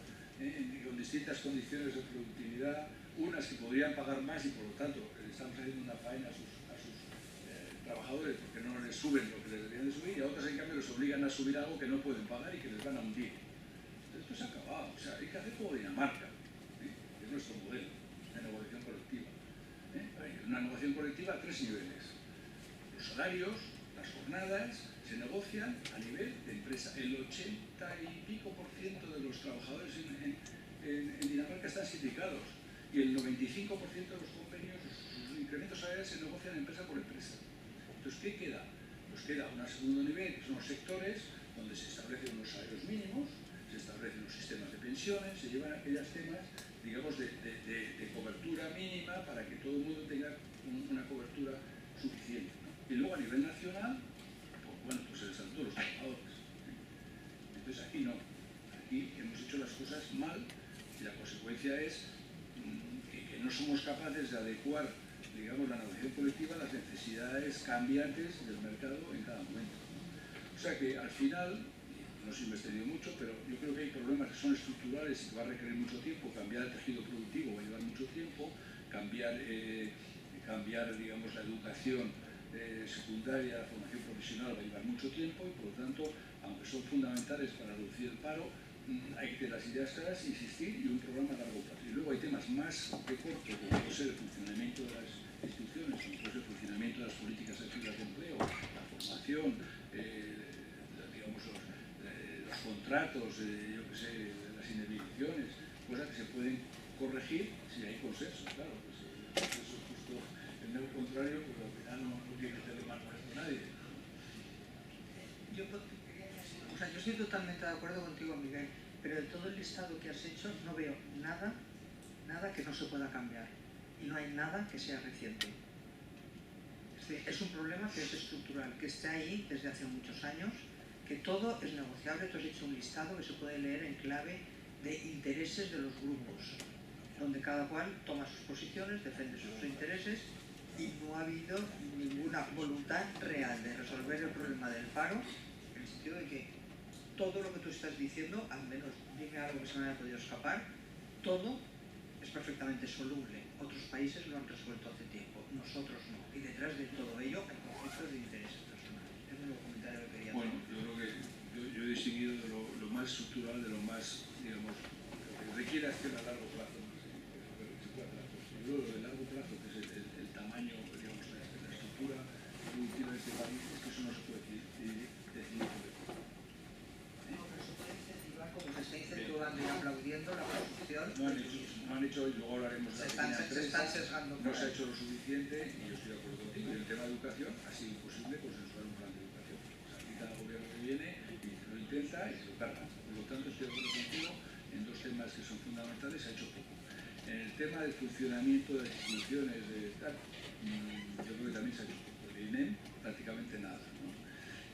con distintas condiciones de productividad, unas que podrían pagar más y por lo tanto estamos haciendo una faena a sus trabajadores porque no les suben lo que les deberían de subir, y a otras en cambio les obligan a subir algo que no pueden pagar y que les van a hundir. Entonces, esto se ha acabado, o sea, hay que hacer como Dinamarca, que es nuestro modelo de negociación colectiva. Hay una negociación colectiva a 3 niveles: los salarios, las jornadas, se negocian a nivel de empresa. El 80 y pico % de los trabajadores en Dinamarca están sindicados y el 95% de los convenios, sus incrementos salariales se negocian empresa por empresa. Entonces, ¿qué queda? Pues queda un segundo nivel, que son los sectores, donde se establecen unos salarios mínimos, se establecen los sistemas de pensiones, se llevan aquellos temas, digamos, de cobertura mínima para que todo el mundo tenga una cobertura suficiente, ¿no? Y luego a nivel nacional, bueno, pues el estatuto de los trabajadores. Entonces aquí no, aquí hemos hecho las cosas mal y la consecuencia es que no somos capaces de adecuar, digamos, la negociación colectiva a las necesidades cambiantes del mercado en cada momento, ¿no? O sea que al final, no sé si me he extendido mucho, pero yo creo que hay problemas que son estructurales y que va a requerir mucho tiempo. Cambiar el tejido productivo va a llevar mucho tiempo, cambiar digamos, la educación secundaria, la formación profesional va a llevar mucho tiempo y por lo tanto, aunque son fundamentales para reducir el paro, hay que tener las ideas claras, insistir y un programa a largo plazo. Y luego hay temas más de corto, como puede ser el funcionamiento de las instituciones, como puede ser el funcionamiento de las políticas activas de empleo, la formación, digamos, los contratos, yo qué sé, las indemnizaciones, cosas que se pueden corregir si hay consenso, claro. Pues, eso es justo el contrario, pues al final no tiene que tener más nuestro nadie. Yo estoy totalmente de acuerdo contigo, Miguel, pero de todo el listado que has hecho no veo nada que no se pueda cambiar y no hay nada que sea reciente. Es un problema que es estructural, que está ahí desde hace muchos años, que todo es negociable. Tú has hecho un listado que se puede leer en clave de intereses de los grupos, donde cada cual toma sus posiciones, defiende sus intereses, y no ha habido ninguna voluntad real de resolver el problema del paro, en el sentido de que todo lo que tú estás diciendo, al menos dime algo que se me haya podido escapar, todo es perfectamente soluble. Otros países lo han resuelto hace tiempo, nosotros no. Y detrás de todo ello hay conflictos de intereses personales. Es un comentario que quería hacer. Bueno, yo creo que yo he distinguido de lo más estructural, de lo más, digamos, lo que requiere acción a largo plazo. Yo lo de largo plazo, que es el tamaño, digamos, la estructura productiva de este país, es que eso no se puede decidir por como se está incentivando y aplaudiendo la producción. No han hecho, y luego hablaremos de la pequeña empresa, no se ha hecho lo suficiente, y yo estoy de acuerdo contigo. Y el tema de educación ha sido imposible consensuar un plan de educación. O sea, aquí cada gobierno que viene y lo intenta y se lo carga. Por lo tanto, estoy de acuerdo contigo en dos temas que son fundamentales, se ha hecho poco. En el tema del funcionamiento de las instituciones, yo creo que también se ha hecho poco. El INEM, prácticamente nada, ¿no?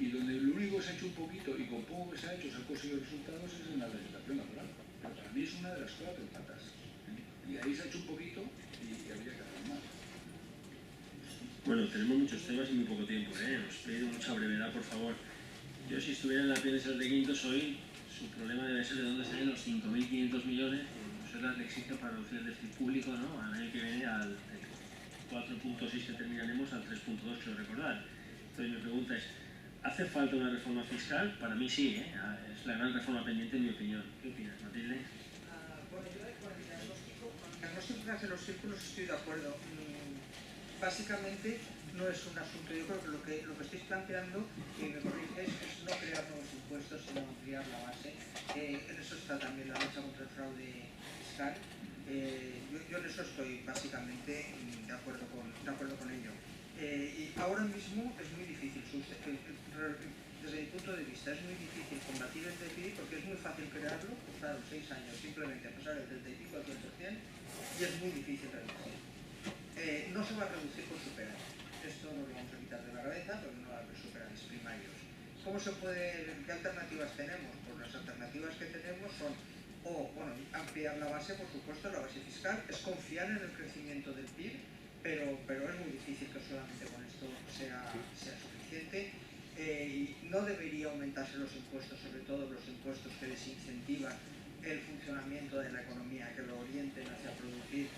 Y donde lo único que se ha hecho un poquito, y con poco que se ha hecho, se han conseguido resultados, es en la legislación laboral. Pero para mí es una de las cuatro patas. Y ahí se ha hecho un poquito y habría que hacer más. Bueno, tenemos muchos temas y muy poco tiempo, ¿eh? Os pido mucha brevedad, por favor. Yo, si estuviera en la piel de ser de Quintos hoy, su problema debe ser de dónde salen los 5.500 millones que Bruselas le exige para reducir el déficit público, ¿no? Al año que viene al 4.6 que terminaremos al 3.2, quiero recordar. Entonces mi pregunta es, ¿hace falta una reforma fiscal? Para mí sí, ¿eh? Es la gran reforma pendiente en mi opinión. ¿Qué opinas, Matilde? Bueno, yo con el diagnóstico que hacen los círculos estoy de acuerdo. Básicamente no es un asunto, yo creo que lo que estáis planteando, y me corriges, es no crear nuevos impuestos, sino ampliar la base. En eso está también la lucha contra el fraude fiscal. Yo en eso estoy básicamente de acuerdo con ello. Y ahora mismo es muy difícil, desde mi punto de vista, es muy difícil combatir el déficit porque es muy fácil crearlo, pues claro, 6 años, simplemente a pasar el 35 al 100%, y es muy difícil reducir. No se va a reducir con superávit. Esto no lo vamos a quitar de la cabeza, porque no va a haber superávits primarios. ¿Qué alternativas tenemos? Pues las alternativas que tenemos son ampliar la base, por supuesto, la base fiscal, es confiar en el crecimiento del PIB, pero es muy difícil que solamente con esto sea suficiente. Y no debería aumentarse los impuestos, sobre todo los impuestos que desincentivan el funcionamiento de la economía, que lo orienten hacia producir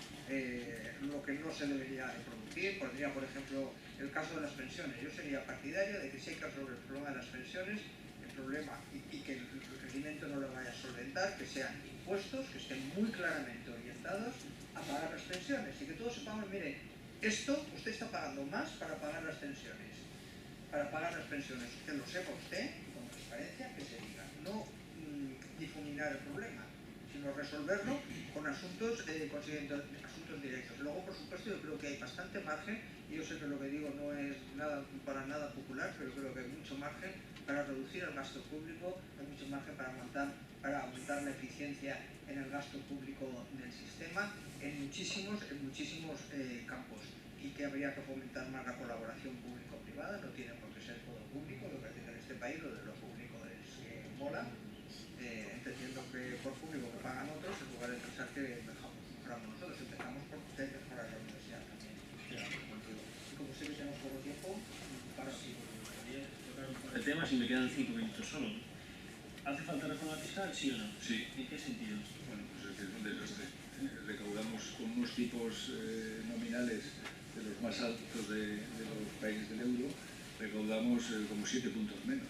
lo que no se debería de producir. Pondría, por ejemplo, el caso de las pensiones. Yo sería partidario de que si hay que resolver el problema de las pensiones, el problema, y que el crecimiento no lo vaya a solventar, que sean impuestos que estén muy claramente orientados a pagar las pensiones, y que todos sepamos, mire, esto usted está pagando más para pagar las pensiones. Que lo sepa usted, con transparencia, que se diga. No difuminar el problema, sino resolverlo con asuntos directos. Luego, por supuesto, yo creo que hay bastante margen, y yo sé que lo que digo no es para nada popular, pero creo que hay mucho margen para reducir el gasto público, hay mucho margen para aumentar la eficiencia en el gasto público del sistema en muchísimos campos, y que habría que fomentar más la colaboración público-privada. No tiene por qué ser todo público, lo que hace en este país, lo de lo público es que mola, entendiendo que por público que pagan otros, en lugar de pensar que mejoramos nosotros. Empezamos por mejorar la universidad también. Y como sé que tenemos poco tiempo, para sí. El tema, si me quedan 5 minutos solo. ¿Hace falta reforma fiscal, sí o no? Sí. ¿En qué sentido? Bueno, pues es que es un desastre. Recaudamos con unos tipos nominales de los más altos de los países del euro, recaudamos como 7 puntos menos.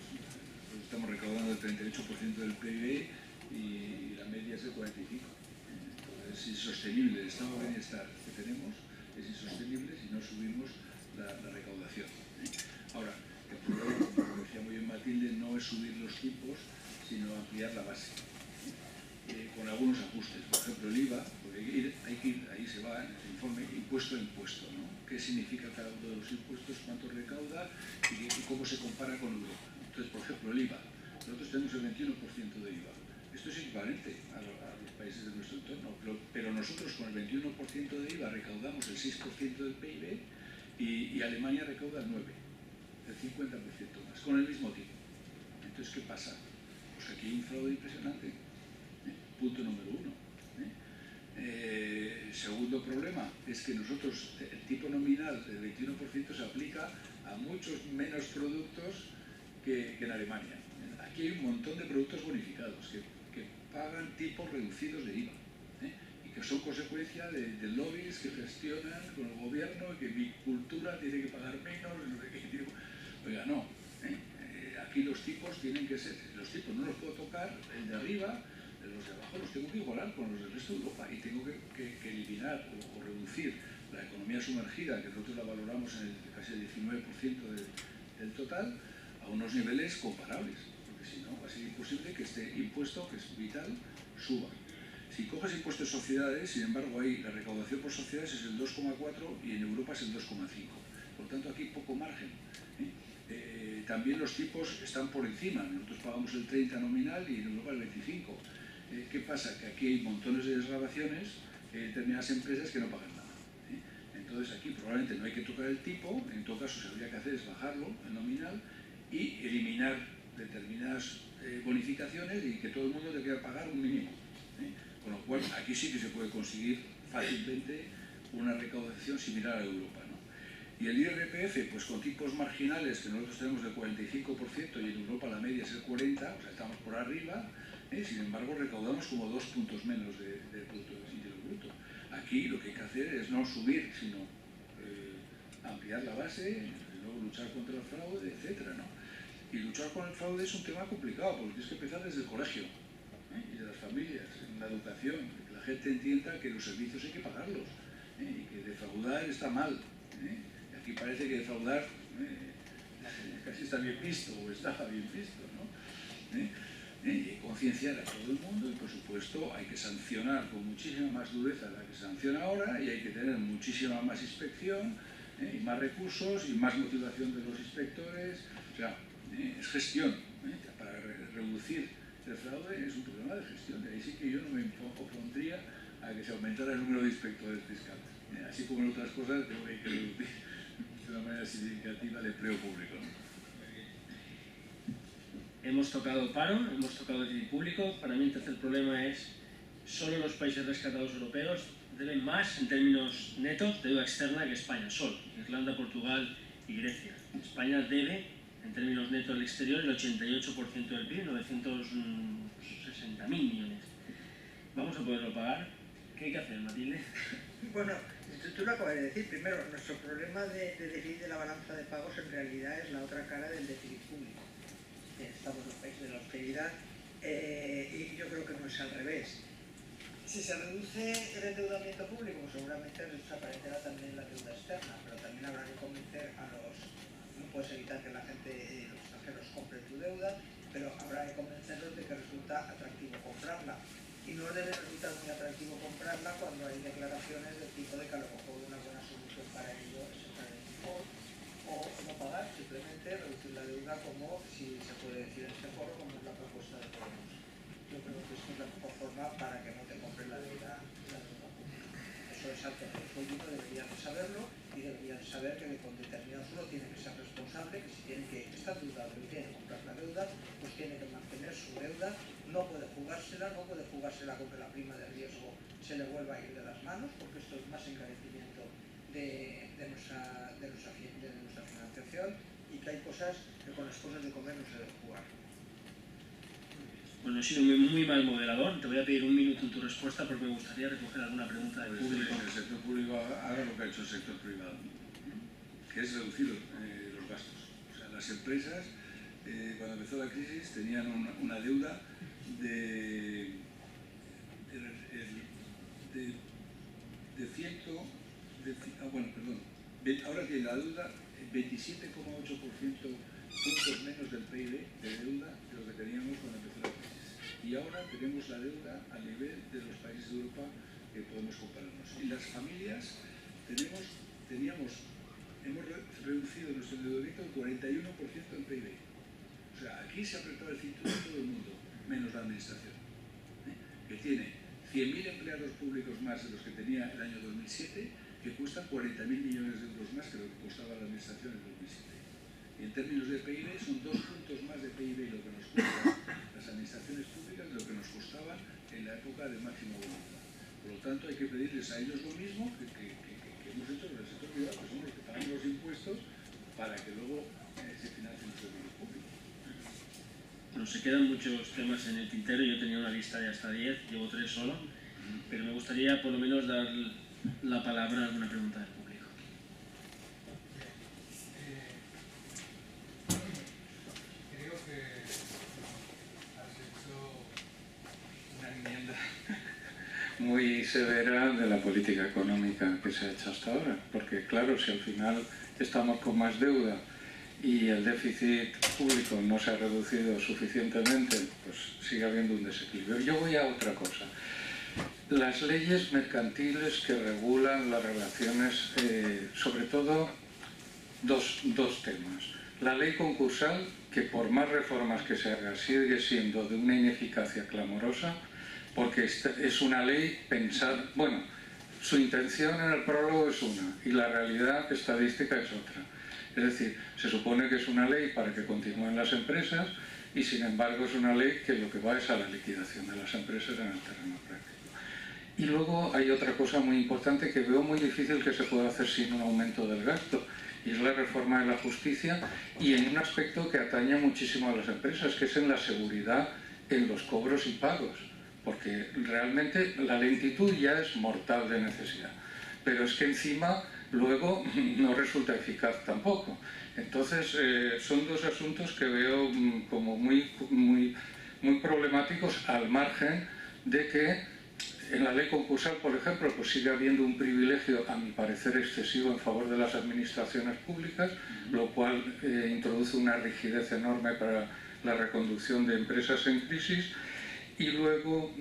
Estamos recaudando el 38% del PIB y la media es el 45%. Entonces es insostenible. El estado de bienestar que tenemos es insostenible si no subimos la recaudación. Ahora, el problema, como decía muy bien Matilde, no es subir los tipos, sino ampliar la base. Con algunos ajustes. Por ejemplo, el IVA, porque ahí se va en el informe impuesto a impuesto, ¿no? ¿Qué significa cada uno de los impuestos, cuánto recauda y cómo se compara con Europa? Entonces, por ejemplo, el IVA. Nosotros tenemos el 21% de IVA. Esto es equivalente a los países de nuestro entorno, pero nosotros con el 21% de IVA recaudamos el 6% del PIB y Alemania recauda el 9%, el 50% más, con el mismo tipo. Entonces, ¿qué pasa? Pues aquí hay un fraude impresionante. Punto número 1. Segundo problema es que nosotros, el tipo nominal del 21% se aplica a muchos menos productos que en Alemania. Aquí hay un montón de productos bonificados que pagan tipos reducidos de IVA, y que son consecuencia de lobbies que gestionan con el gobierno y que mi cultura tiene que pagar menos, no sé qué. Oiga, no. Aquí los tipos tienen que ser, los tipos no los puedo tocar, el de arriba, los de abajo los tengo que igualar con los del resto de Europa, y tengo que eliminar o reducir la economía sumergida, que nosotros la valoramos en casi el 19% del total, a unos niveles comparables, porque si no va a ser imposible que este impuesto, que es vital, suba. Si coges impuestos de sociedades, sin embargo, ahí la recaudación por sociedades es el 2,4 y en Europa es el 2,5. Por tanto, aquí poco margen. También los tipos están por encima. Nosotros pagamos el 30 nominal y en Europa el 25. ¿Qué pasa? Que aquí hay montones de desgravaciones, determinadas empresas que no pagan nada. Entonces aquí probablemente no hay que tocar el tipo, en todo caso se habría que hacer es bajarlo, el nominal, y eliminar determinadas bonificaciones y que todo el mundo tenga que pagar un mínimo. Con lo cual aquí sí que se puede conseguir fácilmente una recaudación similar a Europa, ¿no? Y el IRPF, pues con tipos marginales que nosotros tenemos del 45% y en Europa la media es el 40%, o sea, estamos por arriba, sin embargo recaudamos como 2 puntos menos de Producto Interior Bruto. Aquí lo que hay que hacer es no subir, sino ampliar la base, y luego luchar contra el fraude, etc., ¿no? Y luchar con el fraude es un tema complicado, porque tienes que empezar desde el colegio y de las familias, en la educación, que la gente entienda que los servicios hay que pagarlos y que defraudar está mal. Y aquí parece que defraudar casi está bien visto o estaba bien visto, ¿no? Y concienciar a todo el mundo y, por supuesto, hay que sancionar con muchísima más dureza de la que se sanciona ahora y hay que tener muchísima más inspección y más recursos y más motivación de los inspectores. O sea, es gestión. Para reducir el fraude es un problema de gestión. Y ahí sí que yo no me opondría a que se aumentara el número de inspectores fiscales. Así como en otras cosas, creo que hay que reducir de una manera significativa el empleo público, ¿no? Hemos tocado paro, hemos tocado déficit público. Para mí el tercer problema es solo los países rescatados europeos deben más en términos netos de deuda externa que España, solo. Irlanda, Portugal y Grecia. España debe en términos netos al exterior el 88% del PIB, 960.000 millones. ¿Vamos a poderlo pagar? ¿Qué hay que hacer, Matilde? Bueno, tú lo acabas de decir. Primero, nuestro problema de déficit de la balanza de pagos en realidad es la otra cara del déficit público. Estamos en los países de la austeridad y yo creo que no es al revés. Si se reduce el endeudamiento público, pues seguramente desaparecerá también la deuda externa, pero también habrá que convencer a los... No puedes evitar que la gente, los extranjeros, compren tu deuda, pero habrá que convencerlos de que resulta atractivo comprarla. Y no debe resultar muy atractivo comprarla cuando hay declaraciones del tipo de que a lo mejor una buena solución para ello es entrar en default o no pagar, simplemente reducir la deuda como, si se puede decir en este foro, como es la propuesta de Podemos. Yo creo que esto es la mejor forma para que no te compren la deuda pública. Eso es alto el público, deberían de saberlo y deberían saber que con determinados uno tiene que ser responsable, que si tiene que estar dudado y tiene que comprar la deuda, pues tiene que mantener su deuda, no puede jugársela con que la prima de riesgo se le vuelva a ir de las manos, porque esto es más encarecimiento de nuestra financiación y que hay cosas que con las cosas de comer no se debe jugar. Bueno, he sido muy mal moderador. Te voy a pedir un minuto en tu respuesta porque me gustaría recoger alguna pregunta del público. El sector público haga lo que ha hecho el sector privado, que es reducir los gastos. O sea, las empresas, cuando empezó la crisis, tenían una deuda ahora tiene la deuda 27,8% puntos menos del PIB de deuda de lo que teníamos cuando empezó la crisis. Y ahora tenemos la deuda a nivel de los países de Europa que podemos compararnos. Y las familias hemos reducido nuestro endeudamiento el 41% del PIB. O sea, aquí se ha apretado el cinturón todo el mundo, menos la administración, que tiene 100.000 empleados públicos más de los que tenía el año 2007, que cuestan 40.000 millones de euros más que lo que costaba la administración en 2007. Y en términos de PIB son 2 puntos más de PIB lo que nos cuestan las administraciones públicas de lo que nos costaban en la época de máxima bonanza. Por lo tanto, hay que pedirles a ellos lo mismo que hemos hecho con el sector privado, que somos los que pagamos los impuestos para que luego se financien los servicios públicos. Bueno, se quedan muchos temas en el tintero. Yo tenía una lista de hasta 10, llevo 3 solo, pero me gustaría por lo menos dar la palabra a alguna pregunta del público. Creo que has hecho una enmienda muy severa de la política económica que se ha hecho hasta ahora, porque claro, si al final estamos con más deuda y el déficit público no se ha reducido suficientemente, pues sigue habiendo un desequilibrio. Yo voy a otra cosa. Las leyes mercantiles que regulan las relaciones, sobre todo dos temas. La ley concursal, que por más reformas que se haga sigue siendo de una ineficacia clamorosa, porque es una ley pensada, bueno, su intención en el prólogo es una y la realidad estadística es otra. Es decir, se supone que es una ley para que continúen las empresas y sin embargo es una ley que lo que va es a la liquidación de las empresas en el terreno práctico. Y luego hay otra cosa muy importante que veo muy difícil que se pueda hacer sin un aumento del gasto, y es la reforma de la justicia, y en un aspecto que atañe muchísimo a las empresas, que es en la seguridad en los cobros y pagos, porque realmente la lentitud ya es mortal de necesidad, pero es que encima luego no resulta eficaz tampoco. Entonces son dos asuntos que veo como muy problemáticos, al margen de que en la ley concursal, por ejemplo, pues sigue habiendo un privilegio, a mi parecer excesivo, en favor de las administraciones públicas, lo cual introduce una rigidez enorme para la reconducción de empresas en crisis, y luego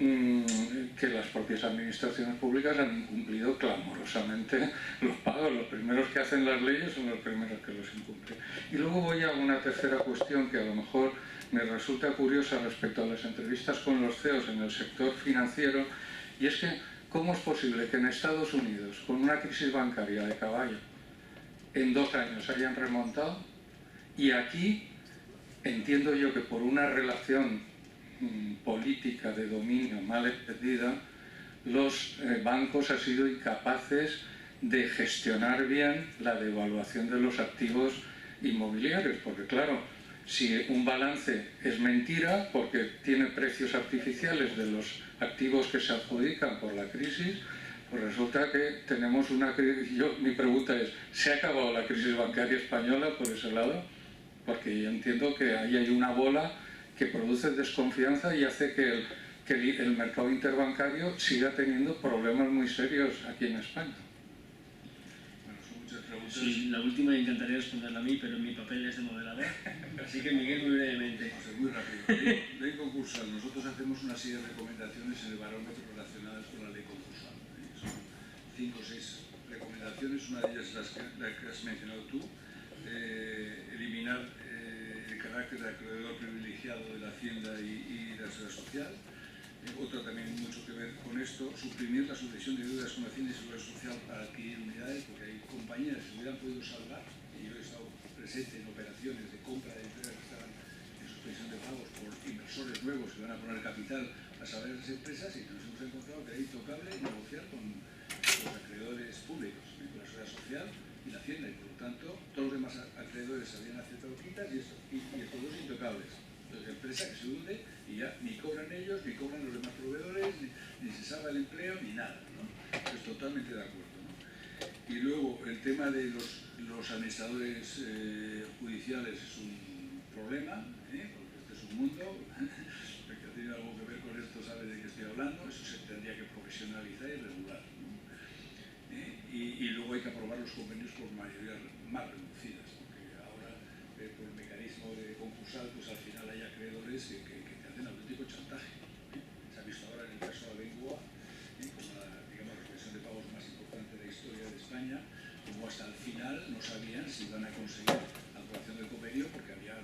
que las propias administraciones públicas han incumplido clamorosamente los pagos. Los primeros que hacen las leyes son los primeros que los incumplen. Y luego voy a una tercera cuestión que a lo mejor me resulta curiosa respecto a las entrevistas con los CEOs en el sector financiero, y es que ¿cómo es posible que en Estados Unidos, con una crisis bancaria de caballo, en 2 años hayan remontado, y aquí entiendo yo que por una relación política de dominio mal entendida, los bancos han sido incapaces de gestionar bien la devaluación de los activos inmobiliarios? Porque claro, si un balance es mentira porque tiene precios artificiales de los activos que se adjudican por la crisis, pues resulta que tenemos una crisis. Mi pregunta es, ¿se ha acabado la crisis bancaria española por ese lado? Porque yo entiendo que ahí hay una bola que produce desconfianza y hace que el mercado interbancario siga teniendo problemas muy serios aquí en España. Bueno, son muchas preguntas. Sí, la última me encantaría responderla a mí, pero mi papel es de moderador. Así que Miguel, muy brevemente. Vamos a ser muy rápido. Ley concursal. Nosotros hacemos una serie de recomendaciones en el barómetro relacionadas con la ley concursal. Son 5 o 6 recomendaciones. Una de ellas es la que has mencionado tú. Eliminar el carácter de acreedor privilegiado de la Hacienda y de la Seguridad Social. Otra también mucho que ver con esto, suprimir la sucesión de deudas con Hacienda y Seguridad Social para adquirir unidades, porque hay compañías que se hubieran podido salvar, y yo he estado presente en operaciones de compra de empresas que estaban en suspensión de pagos por inversores nuevos que van a poner capital a salvar esas empresas, y nos hemos encontrado que era intocable negociar con los acreedores públicos, con la Seguridad Social y la Hacienda, y por lo tanto todos los demás acreedores habían aceptado quitas y todos intocables. Entonces, empresa que se hunde y ya ni cobran ellos, ni cobran los demás proveedores, ni se salva el empleo, ni nada, ¿no? Pues totalmente de acuerdo, ¿no? Y luego el tema de los administradores judiciales es un problema, porque este es un mundo, el que ha tenido algo que ver con esto sabe de qué estoy hablando. Eso se tendría que profesionalizar y regular, ¿no? Y luego hay que aprobar los convenios por mayorías más reducidas, porque ahora por el mecanismo de concursal, pues al final hay acreedores que te hacen auténtico chantaje. Se ha visto ahora en el caso de Abengoa, con la, digamos, la expresión de pagos más importante de la historia de España, como hasta el final no sabían si iban a conseguir la aprobación del convenio, porque había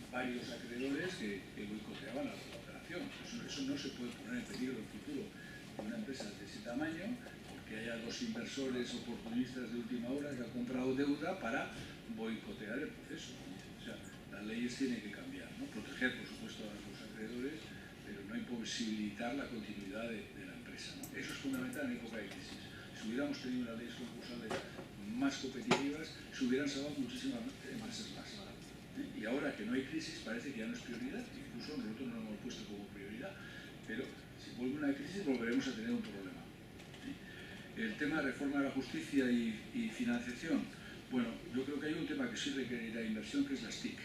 varios acreedores que boicoteaban la operación. Eso no se puede poner en peligro en el futuro de una empresa de ese tamaño, que haya 2 inversores oportunistas de última hora que han comprado deuda para boicotear el proceso. O sea, las leyes tienen que cambiar, ¿no? Proteger, por supuesto, a los acreedores, pero no imposibilitar la continuidad de la empresa, ¿no? Eso es fundamental en época de crisis. Si hubiéramos tenido unas leyes concursales más competitivas, se hubieran salvado muchísimas empresas más. Y ahora que no hay crisis, parece que ya no es prioridad. Incluso nosotros no lo hemos puesto como prioridad. Pero si vuelve una crisis, volveremos a tener un problema. El tema de reforma de la justicia y financiación, bueno, yo creo que hay un tema que sí requerirá inversión, que es las TIC.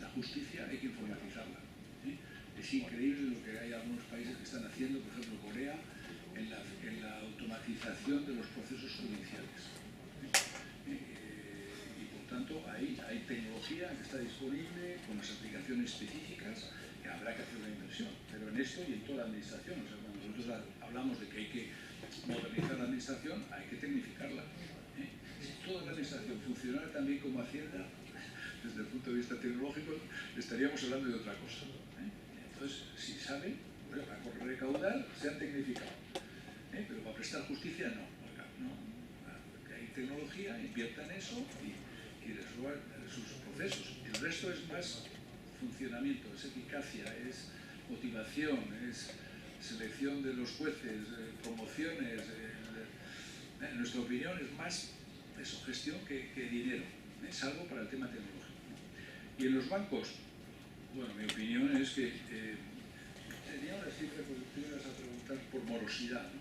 La justicia hay que informatizarla. Es increíble lo que hay algunos países que están haciendo, por ejemplo Corea, en la automatización de los procesos judiciales. Y por tanto hay tecnología que está disponible con las aplicaciones específicas, que habrá que hacer una inversión, pero en esto y en toda la administración. O sea, cuando nosotros hablamos de que hay que modernizar la administración, hay que tecnificarla. Si toda la administración funcionara también como Hacienda, desde el punto de vista tecnológico, estaríamos hablando de otra cosa. Entonces, si saben, bueno, para recaudar, se han tecnificado. Pero para prestar justicia, no. Porque hay tecnología, inviertan eso y resuelvan sus procesos. El resto es más funcionamiento, es eficacia, es motivación, es selección de los jueces, promociones. En nuestra opinión es más eso, gestión que dinero. salvo para el tema tecnológico, ¿no? Y en los bancos, bueno, mi opinión es que tenía una cifra que tú ibas a preguntar por morosidad, ¿no?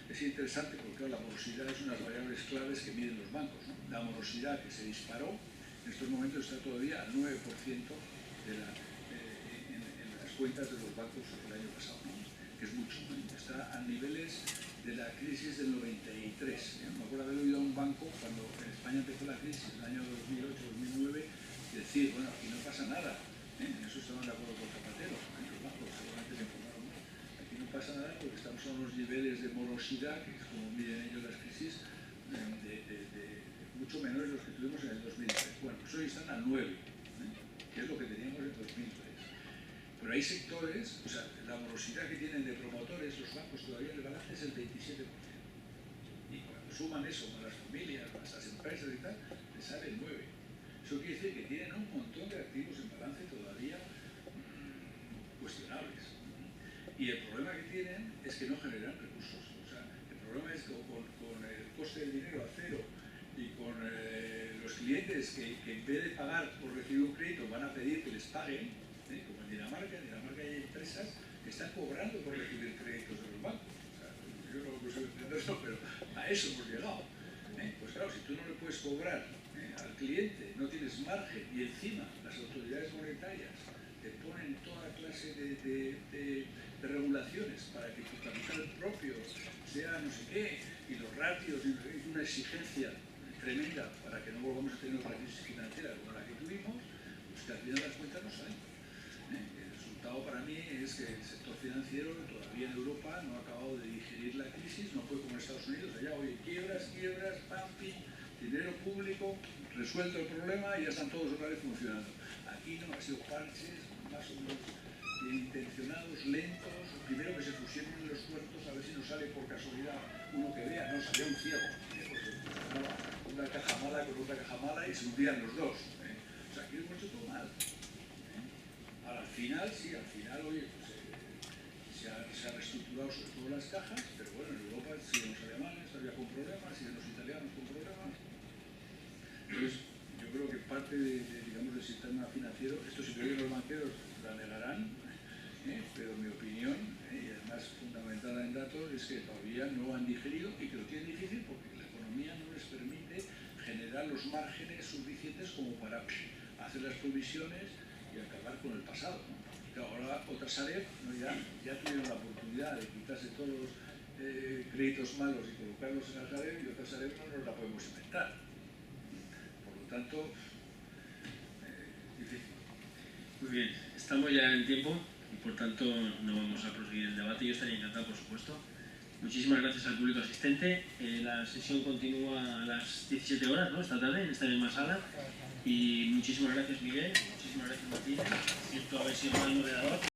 Es interesante porque claro, la morosidad es una de las variables claves que miden los bancos, ¿no? La morosidad que se disparó, en estos momentos está todavía al 9% en las cuentas de los bancos el año pasado, ¿no? Que es mucho, ¿no? Está a niveles de la crisis del 93. Me acuerdo haber oído a un banco cuando en España empezó la crisis en el año 2008-2009 decir, bueno, aquí no pasa nada, en eso estaban de acuerdo con Zapatero, los bancos seguramente se informaron mal. Aquí no pasa nada porque estamos a unos niveles de morosidad, que es como miden ellos las crisis, mucho menores de los que tuvimos en el 2003. Bueno, pues hoy están al 9, que es lo que teníamos en 2003. Pero hay sectores, o sea, la morosidad que tienen de promotores, los bancos todavía el balance es el 27%. Y cuando suman eso con las familias, con las empresas y tal, les sale el 9%. Eso quiere decir que tienen un montón de activos en balance todavía cuestionables. Y el problema que tienen es que no generan recursos. O sea, el problema es que con el coste del dinero a cero y con los clientes que en vez de pagar por recibir un crédito van a pedir que les paguen, como en Dinamarca hay empresas que están cobrando por recibir créditos de los bancos. O sea, yo no consigo entender eso, pero a eso hemos llegado. Pues claro, si tú no le puedes cobrar al cliente, no tienes margen y encima las autoridades monetarias te ponen toda clase de regulaciones para que tu capital propio sea no sé qué, y los ratios, y una exigencia tremenda para que no volvamos a tener otra crisis financiera como la que tuvimos, pues que al final las cuentas no salen. El resultado para mí es que el sector financiero todavía en Europa no ha acabado de digerir la crisis, no fue como en Estados Unidos, allá oye, quiebras, pumping, dinero público, resuelto el problema y ya están todos otra vez funcionando. Aquí no, ha sido parches más o menos bien intencionados, lentos, primero que se pusieron en los puertos a ver si nos sale por casualidad uno que vea, no, salía un ciego, pues una caja mala con otra caja mala y se hundían los dos. O sea, aquí lo hemos hecho todo mal. Ahora, al final, sí, oye, pues, se ha reestructurado sobre todo las cajas, pero bueno, en Europa siguen los alemanes todavía con problemas, siguen los italianos con problemas. Entonces, yo creo que parte digamos, del sistema financiero, esto si creen los banqueros la negarán, pero mi opinión, y además fundamentada en datos, es que todavía no han digerido y que lo tienen difícil porque la economía no les permite generar los márgenes suficientes como para hacer las provisiones y acabar con el pasado, ¿no? Claro, ahora otras Sareb, ¿no? ya tuvieron la oportunidad de quitarse todos los créditos malos y colocarlos en la Sareb, y otras Sareb no nos la podemos inventar. Por lo tanto, difícil. Muy bien, estamos ya en tiempo y por tanto no vamos a proseguir el debate. Yo estaría encantado, por supuesto. Muchísimas gracias al público asistente. La sesión continúa a las 17 horas, ¿no? Esta tarde, en esta misma sala. Y muchísimas gracias, Miguel. Muchísimas gracias, Martínez. Siento haber sido mal moderador.